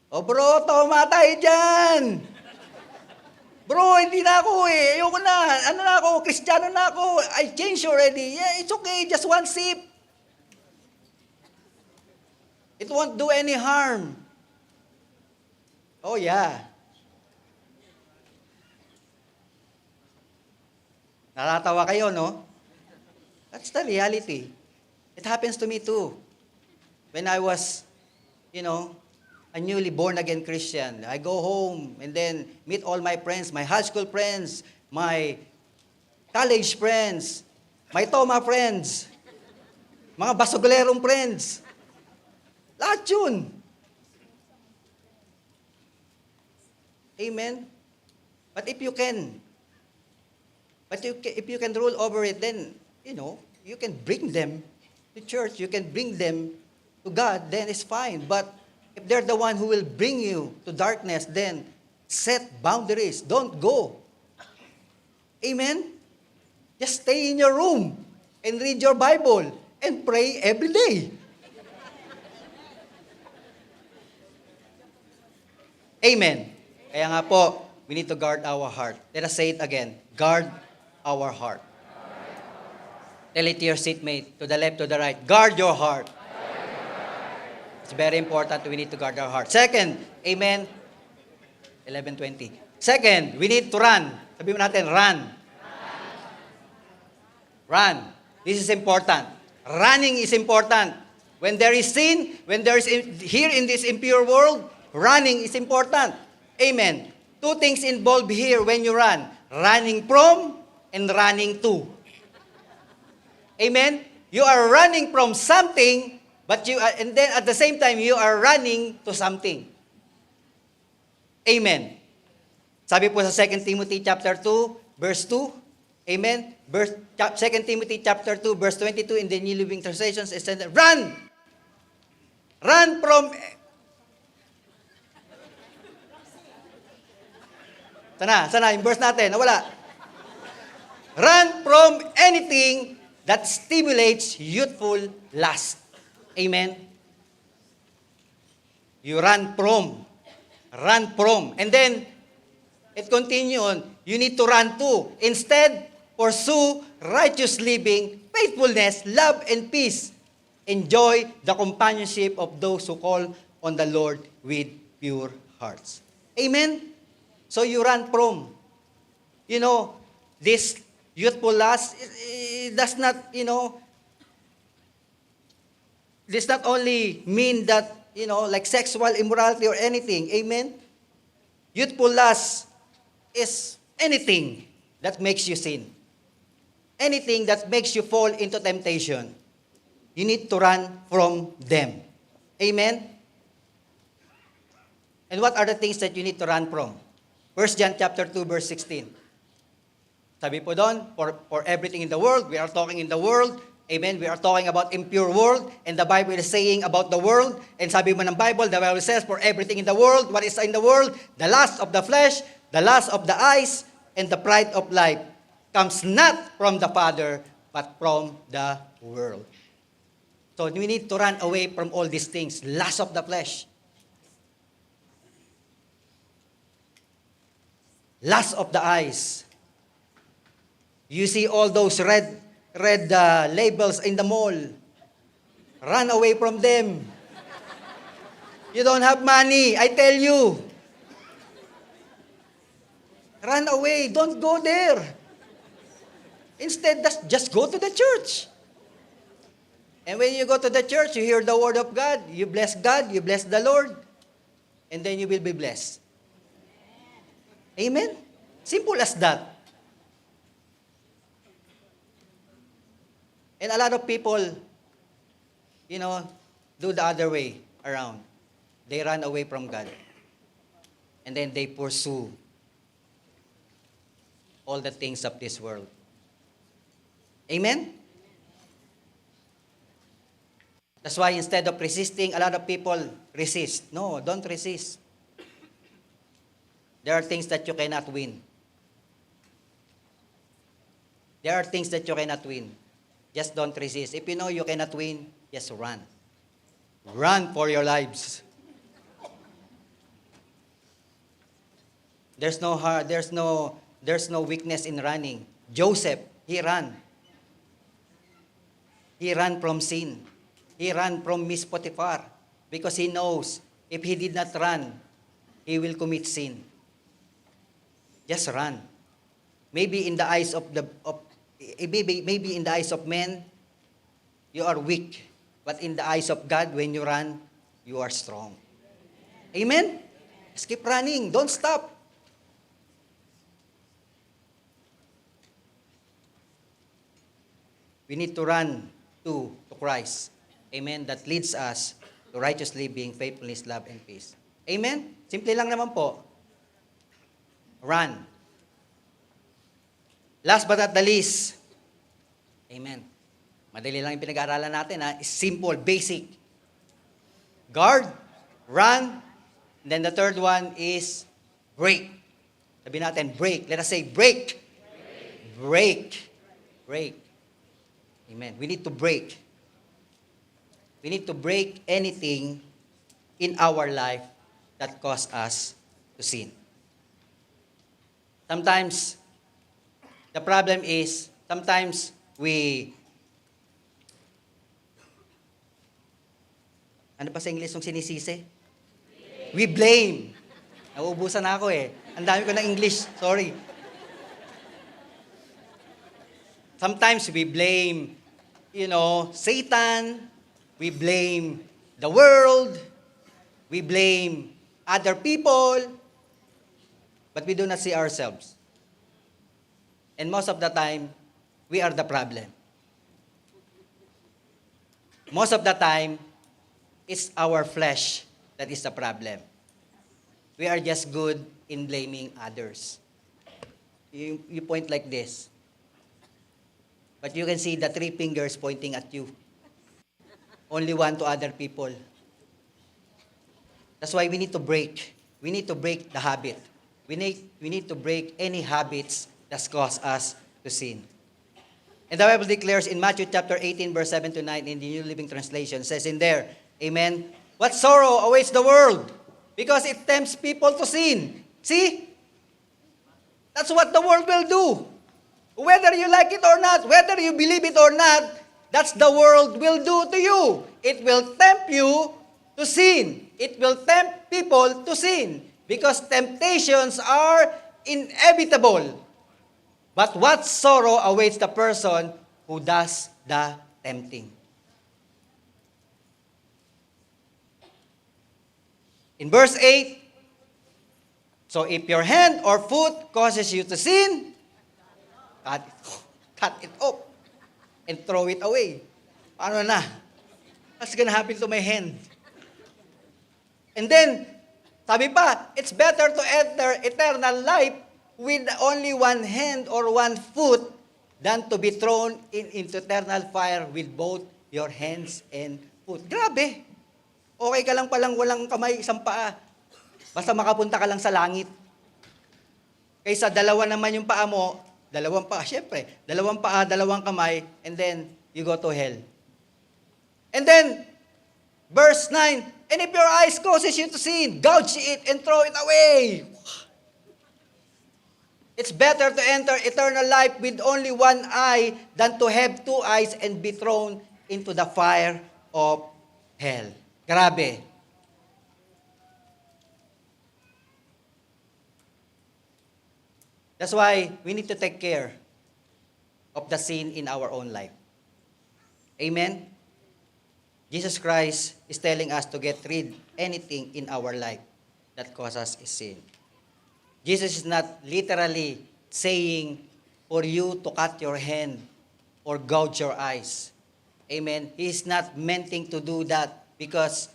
Oh bro, tumatay dyan! Bro, hindi na ako eh. Ayoko na. Ano na ako? Kristiyano na ako. I changed already. Yeah, it's okay. Just one sip. It won't do any harm. Oh yeah. Natatawa kayo, no? That's the reality. It happens to me too. When I was, a newly born-again Christian, I go home and then meet all my friends, my high school friends, my college friends, my Toma friends, mga basogolerong friends. Lahat yun. Amen? But if you can rule over it, then, you can bring them to church, you can bring them to God, then it's fine. But if they're the one who will bring you to darkness, then set boundaries. Don't go. Amen? Just stay in your room and read your Bible and pray every day. Amen. Kaya nga po, we need to guard our heart. Let us say it again. Guard our heart. Tell it to your seatmate, to the left, to the right. Guard your heart. It's very important. We need to guard our heart. Second, amen. 11:20. Second, we need to run. Sabihin mo natin, run. Run. This is important. Running is important. When there is sin, here in this impure world, running is important. Amen. Two things involved here when you run. Running from and running to. Amen. You are running from something, and then at the same time, you are running to something. Amen. Sabi po sa 2 Timothy chapter 2, verse 2. Amen. 2 Timothy chapter 2, verse 22 in the New Living Translation, it says, run! Run from... Sana, yung verse natin, nawala. Run from anything that stimulates youthful lust. Amen. You run from. And then, it continue on. You need to run to. Instead, pursue righteous living, faithfulness, love, and peace. Enjoy the companionship of those who call on the Lord with pure hearts. Amen? So you run from. This youthful lust, it does not, this not only mean that, like sexual immorality or anything. Amen? Youthful lust is anything that makes you sin. Anything that makes you fall into temptation. You need to run from them. Amen? And what are the things that you need to run from? 1 John chapter 2, verse 16. Sabi po doon, for everything in the world, we are talking in the world. Amen? We are talking about impure world. And the Bible is saying about the world. And sabi mo ng Bible, the Bible says, for everything in the world, what is in the world? The lust of the flesh, the lust of the eyes, and the pride of life comes not from the Father, but from the world. So we need to run away from all these things. Lust of the flesh. Lust of the eyes. You see all those red labels in the mall. Run away from them. You don't have money, I tell you. Run away, don't go there. Instead, just go to the church. And when you go to the church, you hear the word of God, you bless the Lord, and then you will be blessed. Amen? Simple as that. And a lot of people, do the other way around. They run away from God. And then they pursue all the things of this world. Amen? That's why instead of resisting, a lot of people resist. No, don't resist. There are things that you cannot win. There are things that you cannot win. Just don't resist. If you know you cannot win, just run. Run for your lives. There's no weakness in running. Joseph, he ran. He ran from sin. He ran from Miss Potiphar because he knows if he did not run, he will commit sin. Just run. Maybe in the eyes of maybe in the eyes of men, you are weak. But in the eyes of God, when you run, you are strong. Amen? Just keep running. Don't stop. We need to run to Christ. Amen? That leads us to righteous living, faithfulness, love, and peace. Amen? Simple lang naman po. Run. Last but not the least, amen. Madali lang yung pinag-aaralan natin, ha? It's simple, basic. Guard, run, and then the third one is break. Sabi natin, break. Let us say, break. Break. Break. Amen. We need to break. We need to break anything in our life that causes us to sin. Sometimes, the problem is, sometimes ano pa sa English yung sinisisi? We blame. Nauubusan na ako eh. Ang dami ko ng English, sorry. Sometimes we blame, Satan. We blame the world. We blame other people. But we do not see ourselves. And most of the time, we are the problem. Most of the time, it's our flesh that is the problem. We are just good in blaming others. You point like this. But you can see the 3 fingers pointing at you. Only one to other people. That's why we need to break. We need to break the habit. We need to break any habits that cause us to sin. And the Bible declares in Matthew chapter 18, verse 7 to 9 in the New Living Translation, says in there, amen, what sorrow awaits the world because it tempts people to sin. See? That's what the world will do. Whether you like it or not, whether you believe it or not, that's the world will do to you. It will tempt you to sin. It will tempt people to sin because temptations are inevitable. But what sorrow awaits the person who does the tempting? In verse 8, So if your hand or foot causes you to sin, cut it off and throw it away. Paano na? What's gonna happen to my hand? And then, sabi pa, it's better to enter eternal life with only one hand or one foot than to be thrown into eternal fire with both your hands and foot. Grabe! Okay ka lang palang walang kamay, isang paa. Basta makapunta ka lang sa langit. Kaysa dalawa naman yung paa mo, dalawang paa, syempre, dalawang paa, dalawang kamay, and then you go to hell. And then, verse 9, and if your eyes causes you to sin, gouge it and throw it away. It's better to enter eternal life with only one eye than to have two eyes and be thrown into the fire of hell. Grabe. That's why we need to take care of the sin in our own life. Amen? Jesus Christ is telling us to get rid anything in our life that causes sin. Jesus is not literally saying for you to cut your hand or gouge your eyes. Amen? He is not meaning to do that because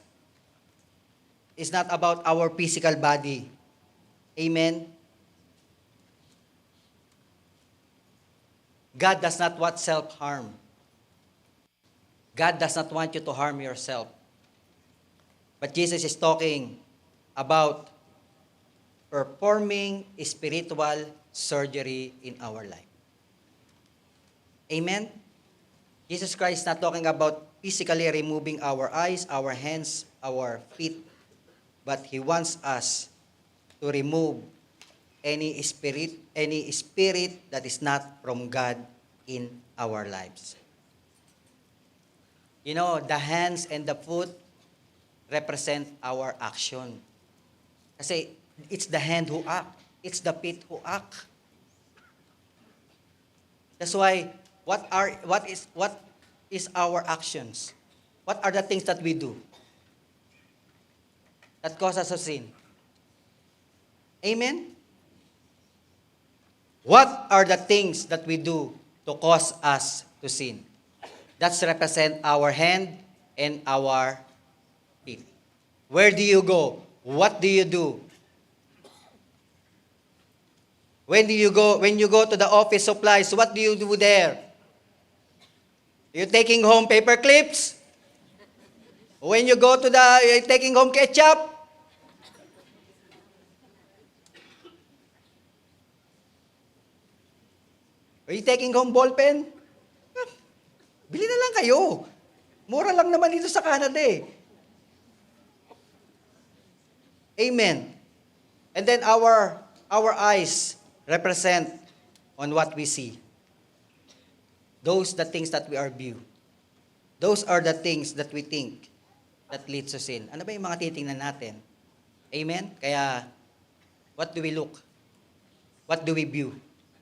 it's not about our physical body. Amen? God does not want self-harm. God does not want you to harm yourself. But Jesus is talking about performing spiritual surgery in our life. Amen? Jesus Christ is not talking about physically removing our eyes, our hands, our feet, but He wants us to remove any spirit that is not from God in our lives. You know, the hands and the foot represent our action. Kasi it's the hand who act. It's the feet who act. That's why, what is our actions? What are the things that we do that cause us to sin? Amen? What are the things that we do to cause us to sin? That's represent our hand and our feet. Where do you go? What do you do? When you go to the office supplies, what do you do there? You're taking home paper clips? When you go to you're taking home ketchup? Are you taking home ball pen? Bili na lang kayo. Mura lang naman dito sa Canada eh. Amen. And then our eyes represent on what we see. Those the things that we are view. Those are the things that we think that leads to sin. Ano ba yung mga titingnan natin? Amen? Kaya, what do we look? What do we view?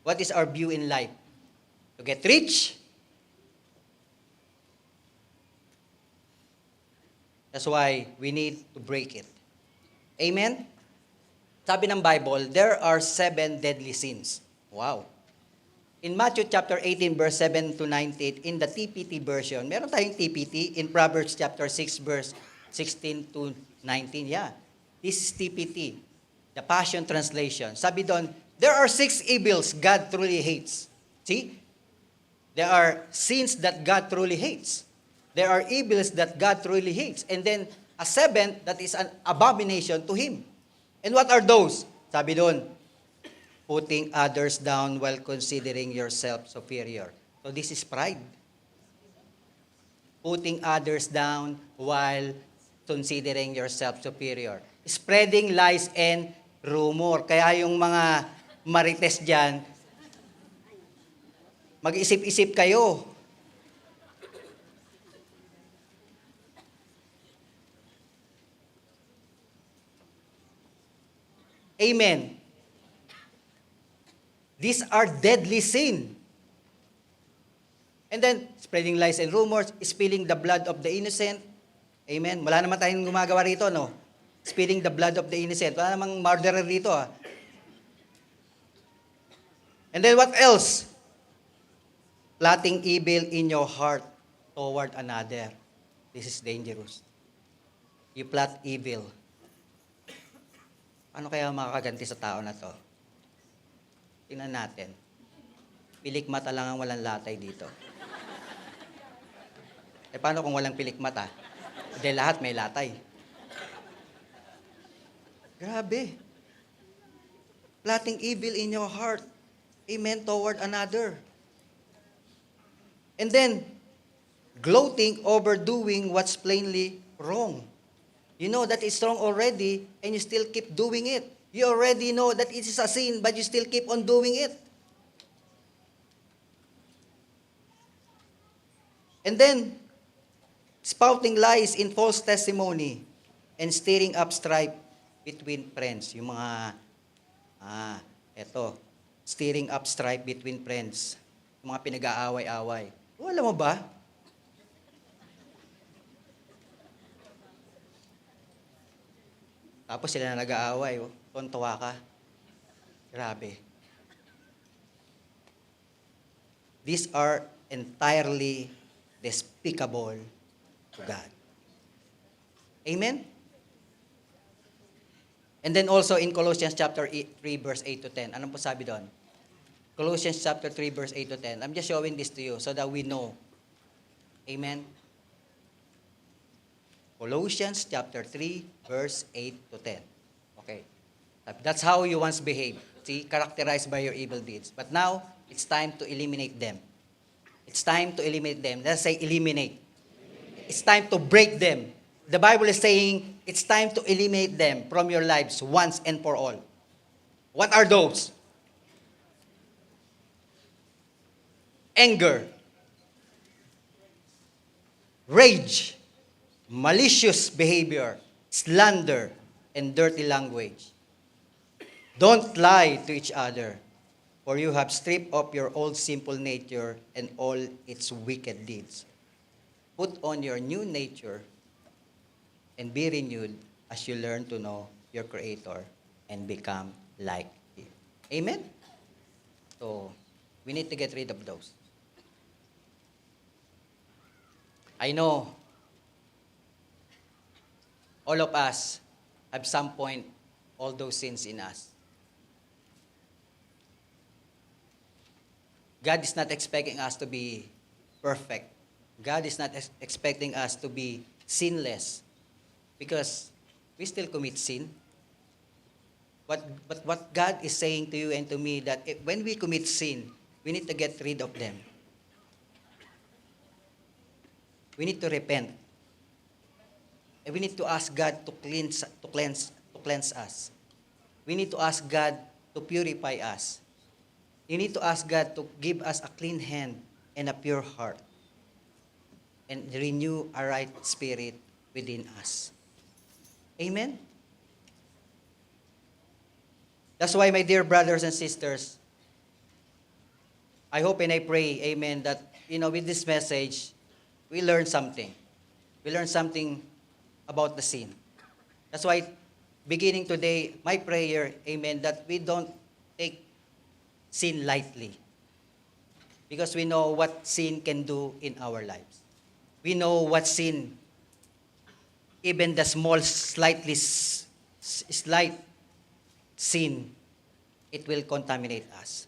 What is our view in life? To get rich? That's why we need to break it. Amen? Sabi ng Bible, there are 7 deadly sins. Wow. In Matthew chapter 18, verse 7 to 19, in the TPT version, meron tayong TPT in Proverbs chapter 6, verse 16 to 19. Yeah, this is TPT, the Passion Translation. Sabi doon, there are 6 evils God truly hates. See? There are sins that God truly hates. There are evils that God truly hates. And then, a 7th that is an abomination to Him. And what are those? Sabi doon, putting others down while considering yourself superior. So this is pride. Putting others down while considering yourself superior. Spreading lies and rumor. Kaya yung mga marites dyan, mag-isip-isip kayo. Amen. These are deadly sin. And then, spreading lies and rumors, spilling the blood of the innocent. Amen. Wala naman tayong gumagawa rito, no? Spilling the blood of the innocent. Wala namang murderer rito, ah. And then what else? Plotting evil in your heart toward another. This is dangerous. You plot evil. Ano kaya makakaganti sa tao na to? Tingnan natin. Pilikmata lang ang walang latay dito. Paano kung walang pilikmata? Hindi lahat may latay. Grabe. Plotting evil in your heart. Amen, toward another. And then, gloating over doing what's plainly wrong. You know that it's wrong already, and you still keep doing it. You already know that it is a sin, but you still keep on doing it. And then, spouting lies in false testimony and stirring up strife between friends. Yung mga, stirring up strife between friends. Yung mga pinag-aaway-away. Alam mo ba? Tapos sila na nag-aaway. Tontawa ka. Grabe. These are entirely despicable to God. Amen? And then also in Colossians chapter 3, verse 8 to 10. Anong po sabi doon? Colossians chapter 3, verse 8 to 10. I'm just showing this to you so that we know. Amen? Colossians chapter 3, verse 8 to 10. Okay. That's how you once behaved. See, characterized by your evil deeds. But now, it's time to eliminate them. It's time to eliminate them. Let's say eliminate. It's time to break them. The Bible is saying, it's time to eliminate them from your lives once and for all. What are those? Anger, rage, malicious behavior, slander, and dirty language. Don't lie to each other, for you have stripped off your old simple nature and all its wicked deeds. Put on your new nature and be renewed as you learn to know your Creator and become like Him. Amen? So, we need to get rid of those. I know all of us have some point all those sins in us. God is not expecting us to be perfect. God is not expecting us to be sinless because we still commit sin. But what God is saying to you and to me that when we commit sin, we need to get rid of them. We need to repent. And we need to ask God to cleanse us. We need to ask God to purify us. You need to ask God to give us a clean hand and a pure heart and renew a right spirit within us. Amen? That's why, my dear brothers and sisters, I hope and I pray, amen, that, with this message, we learn something. We learn something about the sin. That's why, beginning today, my prayer, amen, that we don't take sin lightly. Because we know what sin can do in our lives. We know what sin, even the small, slight sin, it will contaminate us.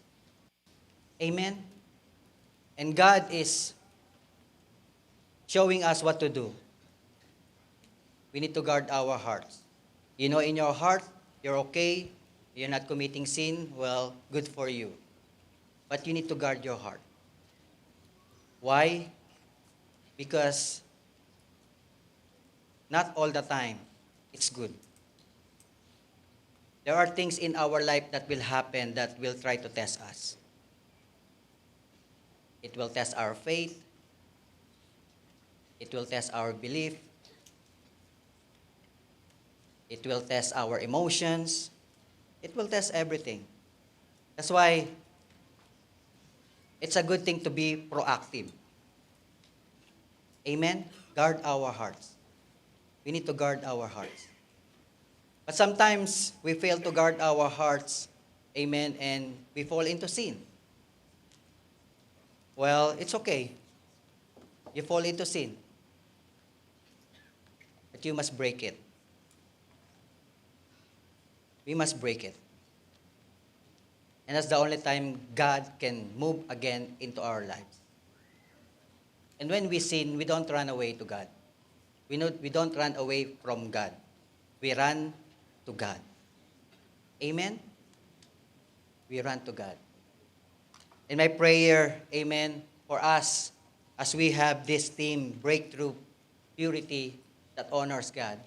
Amen? And God is showing us what to do. We need to guard our hearts. In your heart, you're okay, you're not committing sin, well, good for you. But you need to guard your heart. Why? Because not all the time it's good. There are things in our life that will happen that will try to test us. It will test our faith. It will test our belief. It will test our emotions. It will test everything. That's why it's a good thing to be proactive. Amen? Guard our hearts. We need to guard our hearts. But sometimes we fail to guard our hearts, amen, and we fall into sin. Well, it's okay. You fall into sin. But you must break it. We must break it. And that's the only time God can move again into our lives. And when we sin, we don't run away to God. We don't run away from God. We run to God. Amen? We run to God. And my prayer, amen, for us, as we have this theme, Breakthrough Purity that honors God,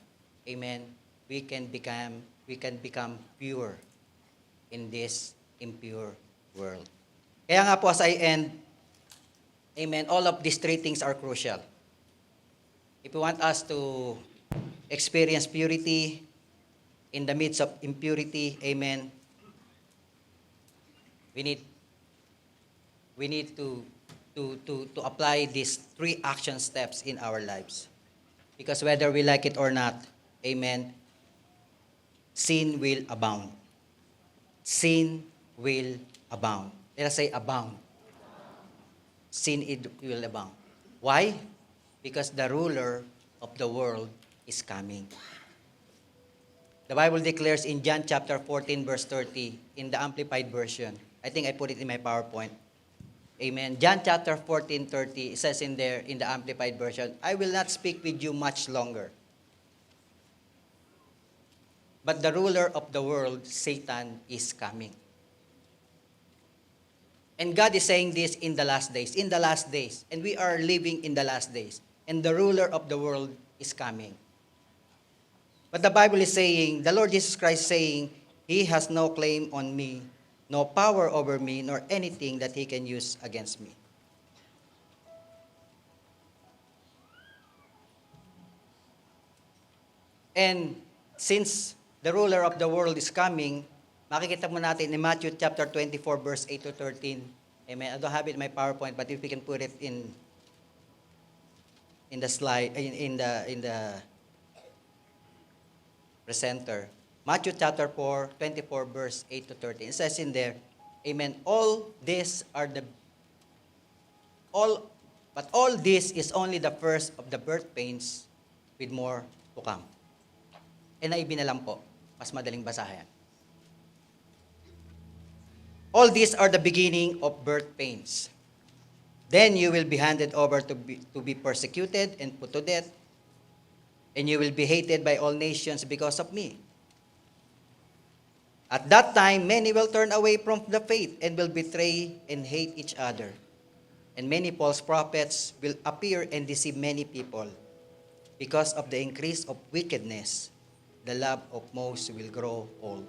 amen, we can become pure in this impure world. Kaya nga po, as I end, amen, all of these three things are crucial. If we want us to experience purity in the midst of impurity, amen, we need to apply these three action steps in our lives. Because whether we like it or not, amen, sin will abound. Sin will abound. Let us say abound. Sin it will abound. Why? Because the ruler of the world is coming. The Bible declares in John chapter 14 verse 30 in the Amplified Version. I think I put it in my PowerPoint. Amen. John chapter 14:30, it says in there in the Amplified Version, I will not speak with you much longer. But the ruler of the world, Satan, is coming. And God is saying this in the last days. In the last days. And we are living in the last days. And the ruler of the world is coming. But the Bible is saying, the Lord Jesus Christ saying, He has no claim on me, no power over me, nor anything that He can use against me. And since the ruler of the world is coming, makikita mo natin in Matthew chapter 24, verse 8 to 13. Amen. I don't have it in my PowerPoint, but if we can put it in the slide, in the presenter. Matthew chapter 4, 24, verse 8 to 13. It says in there, amen, all this is only the first of the birth pains with more to come. NIV na lang po. Mas madaling basahin. All these are the beginning of birth pains. Then you will be handed over to be persecuted and put to death, and you will be hated by all nations because of me. At that time, many will turn away from the faith and will betray and hate each other. And many false prophets will appear and deceive many people. Because of the increase of wickedness, the love of most will grow old.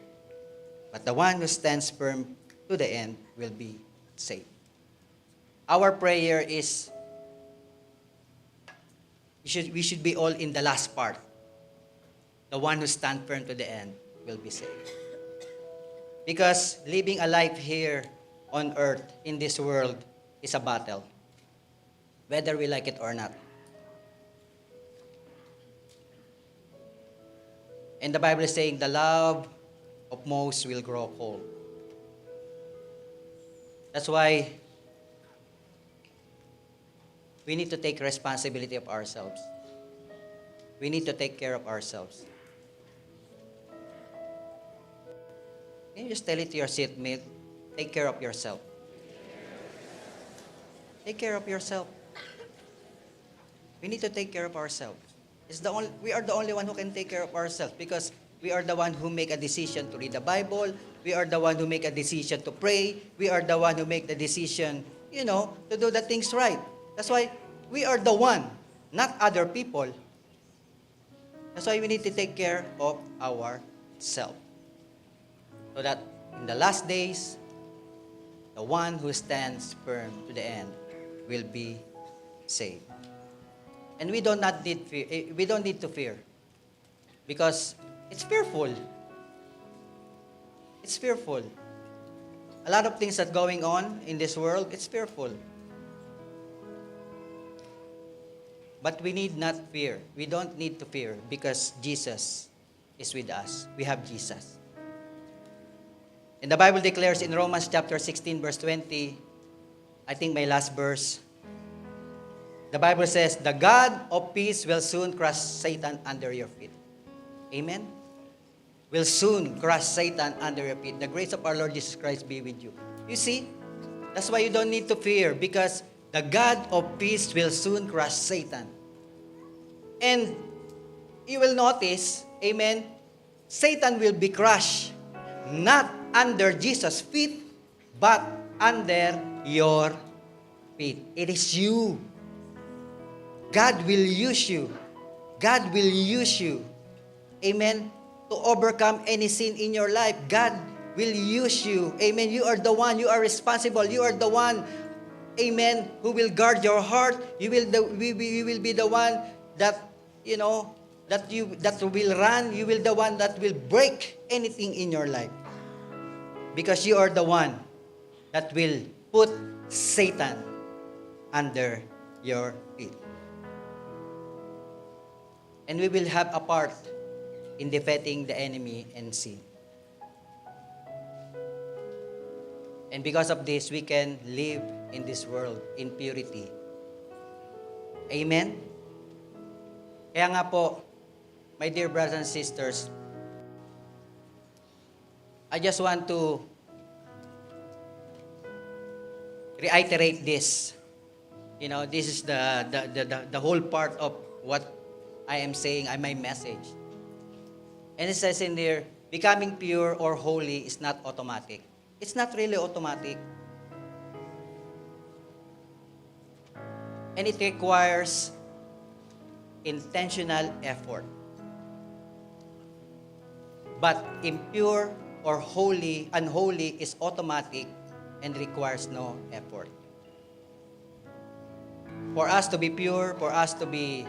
But the one who stands firm to the end will be saved. Our prayer is, we should be all in the last part. The one who stands firm to the end will be saved. Because living a life here on earth, in this world, is a battle. Whether we like it or not. And the Bible is saying, the love of most will grow cold. That's why we need to take responsibility of ourselves. We need to take care of ourselves. Can you just tell it to your seatmate, take care of yourself. Take care of yourself. We need to take care of ourselves. We are the only one who can take care of ourselves because we are the one who make a decision to read the Bible. We are the one who make a decision to pray. We are the one who make the decision, to do the things right. That's why we are the one, not other people. That's why we need to take care of ourselves. So that in the last days, the one who stands firm to the end will be saved. And we don't need to fear. Because it's fearful. It's fearful. A lot of things that going on in this world, it's fearful. But we need not fear. We don't need to fear because Jesus is with us. We have Jesus. And the Bible declares in Romans chapter 16, verse 20, I think my last verse. The Bible says, the God of peace will soon crush Satan under your feet. Amen? Will soon crush Satan under your feet. The grace of our Lord Jesus Christ be with you. You see, that's why you don't need to fear, because the God of peace will soon crush Satan. And you will notice, amen, Satan will be crushed, not under Jesus' feet, but under your feet. It is you. God will use you. God will use you. Amen. To overcome any sin in your life. God will use you. Amen. You are the one. You are responsible. You are the one, amen, who will guard your heart. You will be the one that, that will run. You will the one that will break anything in your life. Because you are the one that will put Satan under your feet. And we will have a part in defeating the enemy and sin. And because of this, we can live in this world in purity. Amen? Kaya nga po, my dear brothers and sisters, I just want to reiterate this. This is the whole part of what I am saying, my message. And it says in there, becoming pure or holy is not automatic. It's not really automatic. And it requires intentional effort. But impure or unholy is automatic and requires no effort. For us to be pure, for us to be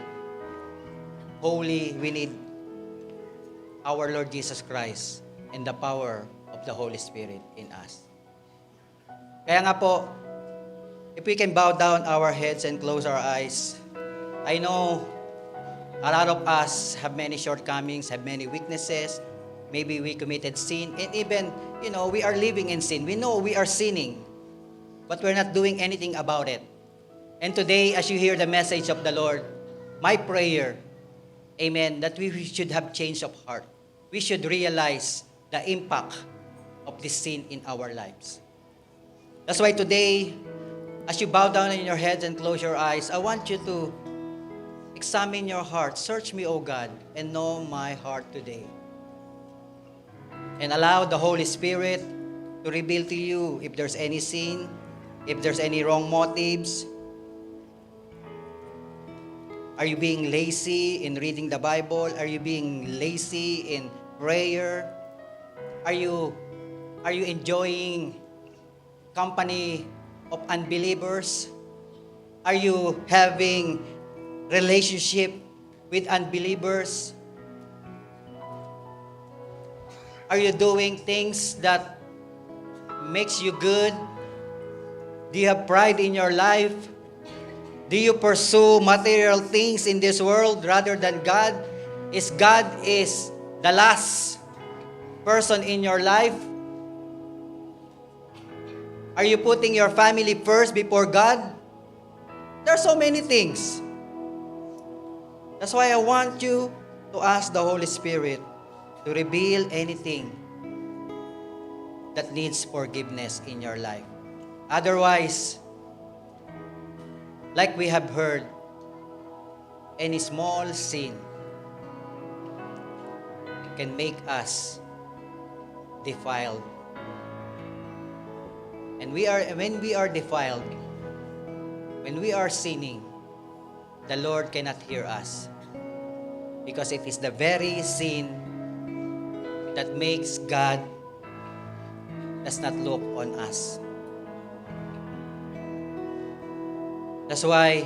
holy, we need our Lord Jesus Christ and the power of the Holy Spirit in us. Kaya nga po, if we can bow down our heads and close our eyes, I know a lot of us have many shortcomings, have many weaknesses. Maybe we committed sin, and even, we are living in sin. We know we are sinning, but we're not doing anything about it. And today, as you hear the message of the Lord, my prayer, amen, that we should have change of heart. We should realize the impact of this sin in our lives. That's why today, as you bow down in your heads and close your eyes, I want you to examine your heart. Search me, O God, and know my heart today. And allow the Holy Spirit to reveal to you if there's any sin, if there's any wrong motives. Are you being lazy in reading the Bible? Are you being lazy in prayer? Are you enjoying company of unbelievers? Are you having relationship with unbelievers? Are you doing things that makes you good? Do you have pride in your life? Do you pursue material things in this world rather than God? Is God the last person in your life? Are you putting your family first before God? There are so many things. That's why I want you to ask the Holy Spirit to reveal anything that needs forgiveness in your life. Otherwise, like we have heard, any small sin can make us defiled. And when we are defiled, when we are sinning, the Lord cannot hear us. Because it is the very sin that makes God does not look on us. That's why,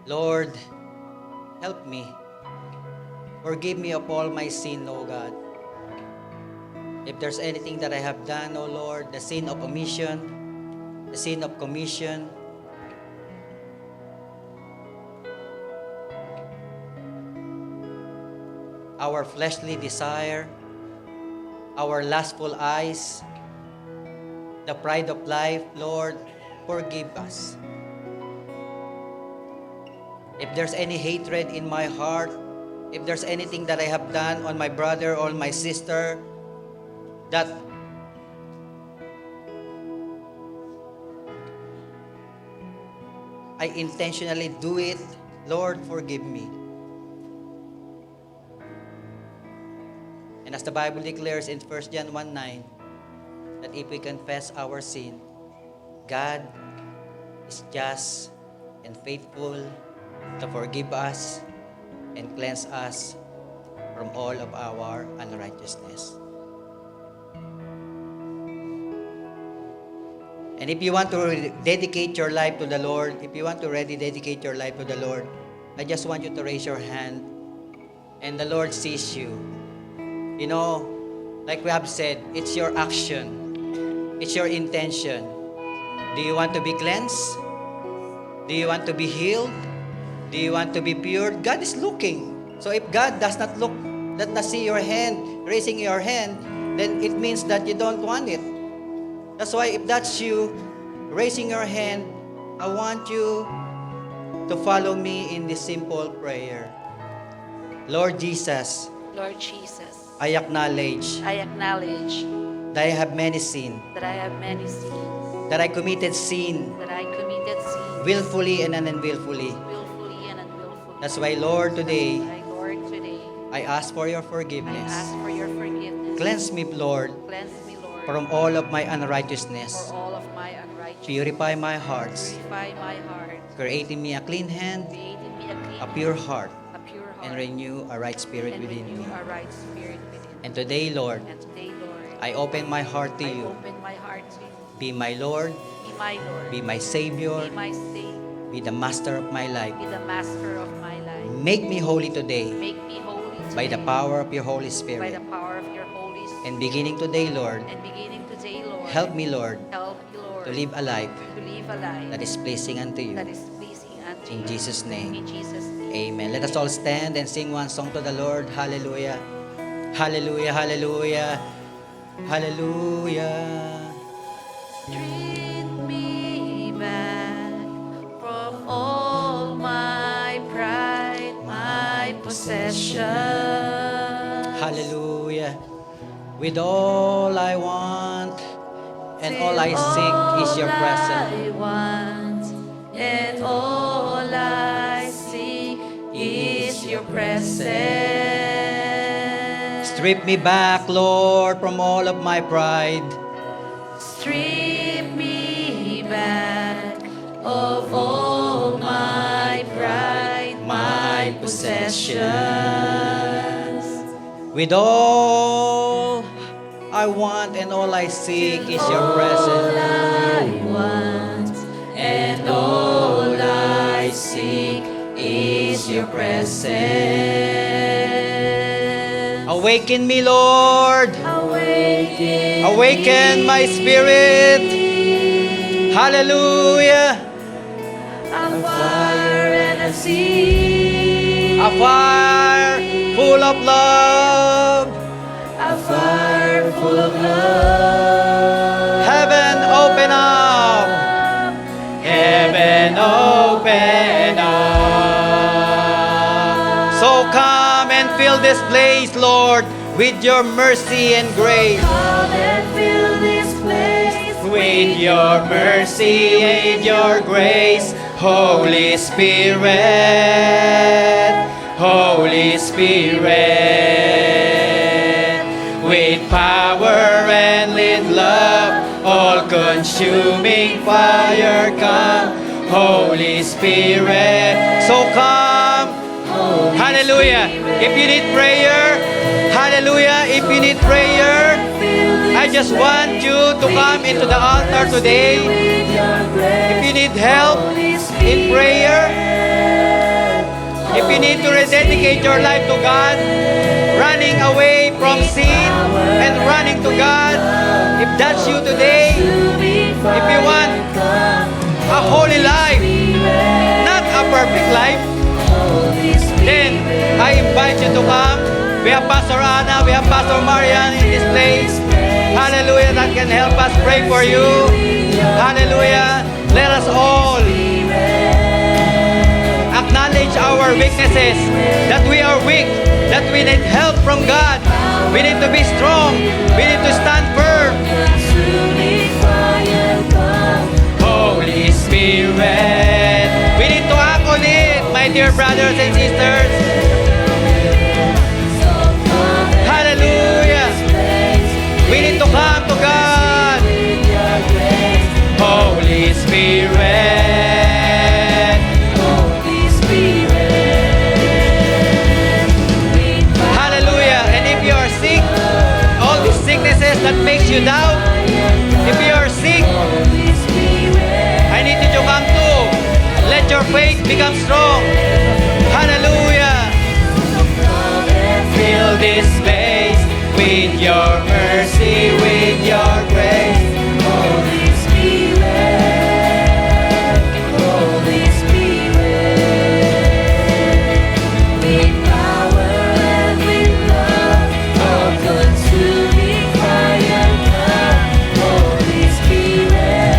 Lord, help me. Forgive me of all my sin, O God. If there's anything that I have done, O Lord, the sin of omission, the sin of commission, our fleshly desire, our lustful eyes, the pride of life, Lord, forgive us. If there's any hatred in my heart, if there's anything that I have done on my brother or my sister that I intentionally do it, Lord, forgive me. And as the Bible declares in 1 John 1:9, that if we confess our sin, God is just and faithful to forgive us and cleanse us from all of our unrighteousness. And if you want to dedicate your life to the Lord, if you want to really dedicate your life to the Lord, I just want you to raise your hand, and the Lord sees you. You know, like we have said, it's your action. It's your intention. Do you want to be cleansed? Do you want to be healed? Do you want to be pure? God is looking. So if God does not look, does not see your hand, raising your hand, then it means that you don't want it. That's why if that's you, raising your hand, I want you to follow me in this simple prayer. Lord Jesus, Lord Jesus, I acknowledge I acknowledge that I have many sin, that I have many sins, that I committed sin that I committed sins willfully and unwillfully. willfully and unwillfully. That's why, Lord, today, My Lord, today, I ask for your I forgiveness. ask for your forgiveness. Cleanse me, Lord, Cleanse me, Lord, from all of my for unrighteousness. all of my unrighteousness. Purify my hearts, Purify my heart, creating me a clean hand, creating me a clean a pure heart, a pure heart, and renew a right spirit and within renew me. a right spirit within me. And today, Lord, And today, Lord, I open my heart to I you. open my heart to you. Be my Lord, Be my Lord, be my Savior, be my Savior, be the master of my life. be the master of my life. Make me holy today Make me holy by the today power of your Holy by Spirit. the power of your Holy Spirit. And beginning today, Lord, And beginning today, Lord, help me, Lord, help me, Lord, to live a life to live a life that is pleasing unto you. that is pleasing unto In you. Jesus' name. In Jesus' name. Amen. Let us all stand and sing one song to the Lord. Hallelujah. Hallelujah. Hallelujah. Hallelujah. Treat me back from all my pride, my possession. Hallelujah. With all I want and all I seek is your presence. All I want and all I seek is your presence. Strip me back, Lord, from all of my pride. Strip me back of all my pride, my possessions. With all I want and all I seek is your All presence. I want and all I seek is your presence. Awaken me, Lord. Awaken my spirit. Hallelujah. A fire and a sea. A fire full of love. A fire full of love. Heaven open up. Heaven open up. So come and fill this place, Lord, with your mercy and grace. Come and fill this place With your mercy and your grace, Holy Spirit, Holy Spirit, with power and with love, all-consuming fire come, Holy Spirit. So come, hallelujah. If you need prayer, hallelujah. If you need prayer, I just want you to come into the altar today. If you need help in prayer, if you need to rededicate your life to God, running away from sin and running to God, if that's you today, if you want a holy life, not a perfect life, then I invite you to come. We have Pastor Anna, we have Pastor Marian in this place. Hallelujah, that can help us pray for you. Hallelujah. Let us all acknowledge our weaknesses, that we are weak, that we need help from God. We need to be strong. We need to stand firm. Consuming fire, come. Holy Spirit, we need to act on it, my dear brothers and sisters. So come and Hallelujah. place. We need to come to God. With your grace, Holy Spirit. Holy Spirit. With Hallelujah. And if you are sick, all these sicknesses that makes you down, if you are sick, Holy Spirit. I need you to come to. Let your faith become strong. Hallelujah. Come and Fill this place with your mercy, with your grace. Holy Spirit, Holy Spirit, with power and with love, all consuming fire, come. Holy Spirit,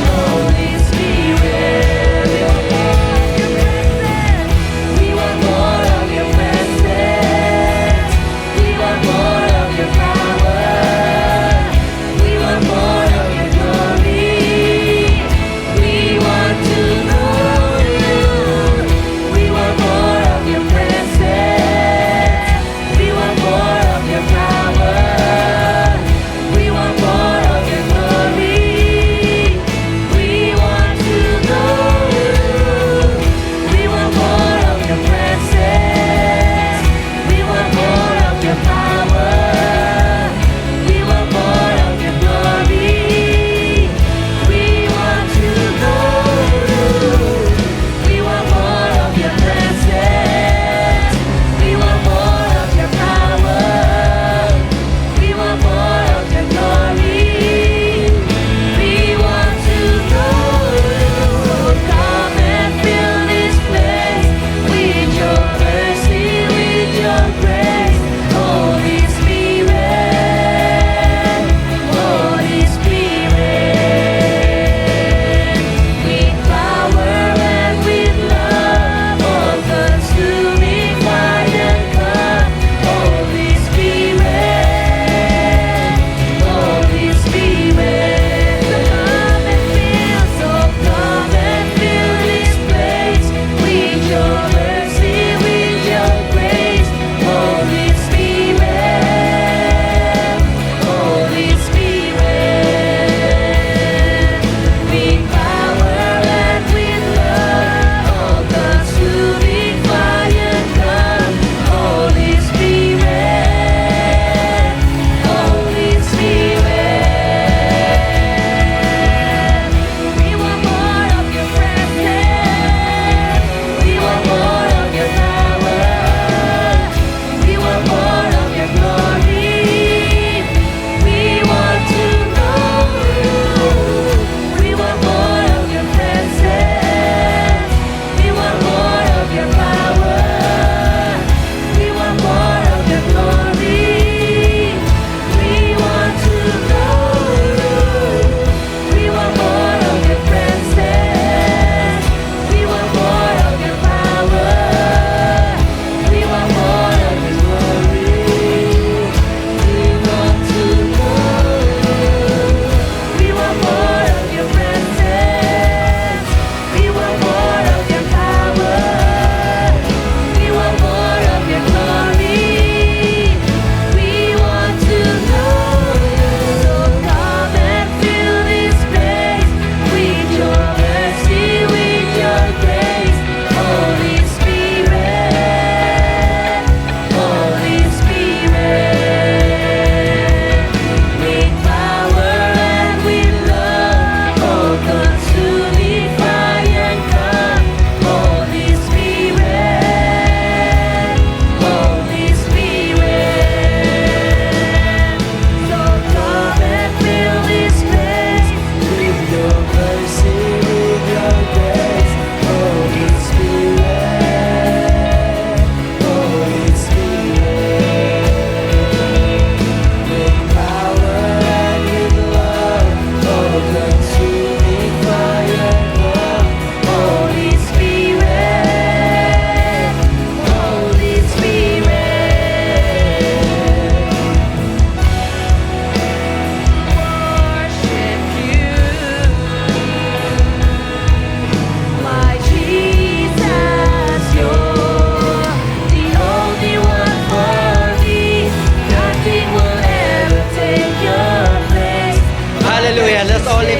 Holy Spirit, we want more of your presence. We want more of your presence. We want more of your power.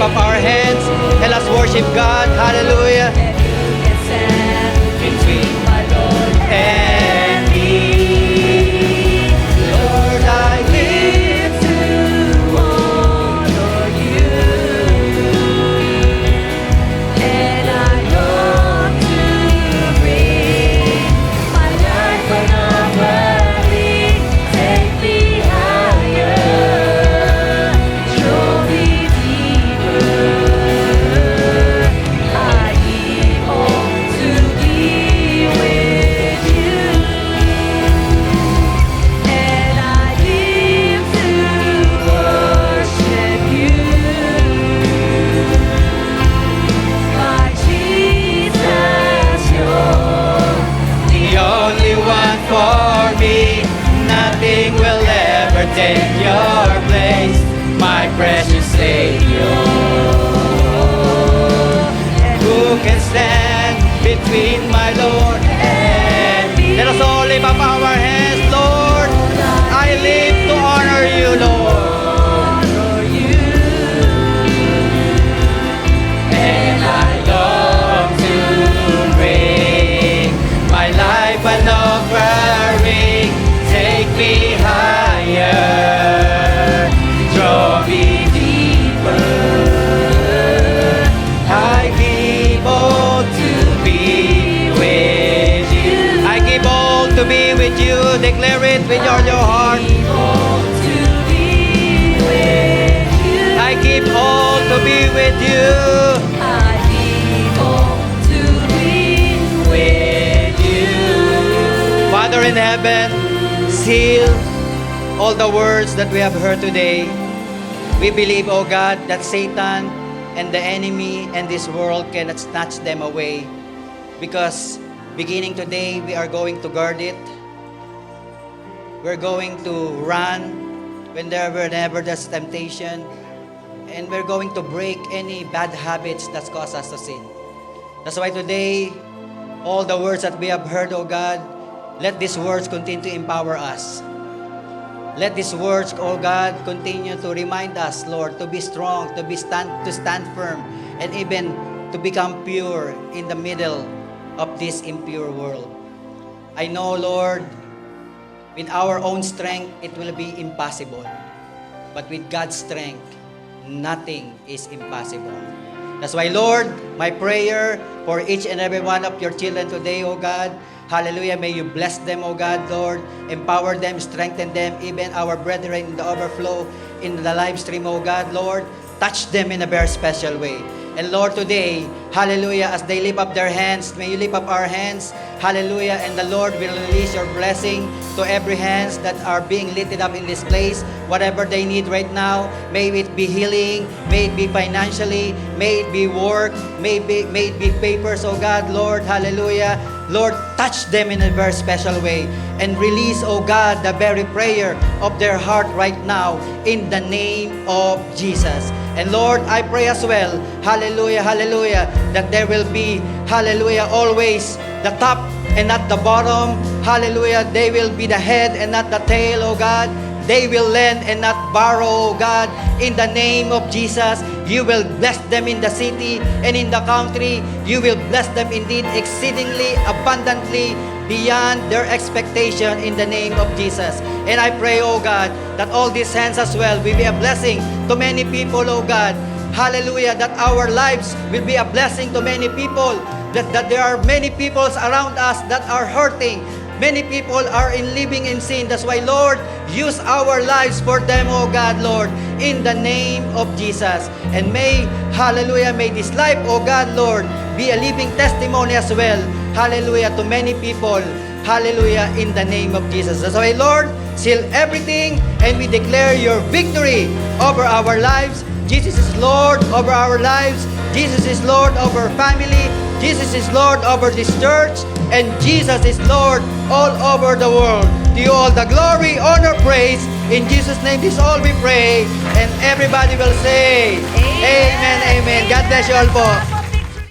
up our hands and let's worship God. Hallelujah. And who can stand between my Lord And me? Lord, I live. Live to honor you, and I long to bring my life an offering. Take me higher, draw me deeper. I give all to be with you, and I live to worship you, my Jesus. You're The only one for me. Nothing will ever take your place, my precious Savior. Who can stand between my Lord and me? Let us all lift up our hands, Lord. I live to honor you, Lord. honor you, And I long to bring my life an offering. Take me higher, draw me deeper. I give all to be with you. I give all to be with you. Declare it with your heart. all to be with you. I give all to be with you. I give all to be with you. Father in heaven, seal all the words that we have heard today. We believe, O God, that Satan and the enemy and this world cannot snatch them away, because beginning today, we are going to guard it. We're going to run whenever there's temptation, and we're going to break any bad habits that cause us to sin. That's why today, all the words that we have heard, O God, let these words continue to empower us. Let these words, O God, continue to remind us, Lord, to be strong, to stand firm, and even to become pure in the middle of this impure world. I know, Lord, with our own strength, it will be impossible. But with God's strength, nothing is impossible. That's why, Lord, my prayer for each and every one of your children today, O God, hallelujah, may you bless them, O God, Lord, empower them, strengthen them, even our brethren in the overflow, in the live stream, O God, Lord, touch them in a very special way. And Lord, today, hallelujah, as they lift up their hands, may you lift up our hands, hallelujah, and the Lord will release your blessing to every hands that are being lifted up in this place. Whatever they need right now, may it be healing, may it be financially, may it be work, may it be papers, oh God, Lord, hallelujah. Lord, touch them in a very special way and release, oh God, the very prayer of their heart right now in the name of Jesus. And Lord, I pray as well, hallelujah, hallelujah, that there will be, hallelujah, always the top and not the bottom. Hallelujah, they will be the head and not the tail, oh God. They will lend and not borrow, oh God. In the name of Jesus, you will bless them in the city and in the country. You will bless them indeed exceedingly, abundantly, beyond their expectation in the name of Jesus. And I pray, oh God, that all these hands as well will be a blessing to many people, oh God. Hallelujah, that our lives will be a blessing to many people. That there are many peoples around us that are hurting. Many people are living in sin. That's why, Lord, use our lives for them, oh God, Lord, in the name of Jesus. And may, hallelujah, may this life, oh God, Lord, be a living testimony as well, hallelujah, to many people, hallelujah, in the name of Jesus. That's why, Lord, seal everything, and we declare your victory over our lives. Jesus is Lord over our lives. Jesus is Lord over family. Jesus is Lord over this church. And Jesus is Lord all over the world. To you all the glory, honor, praise. In Jesus' name, this all we pray. And everybody will say, Amen, amen. God bless you all po.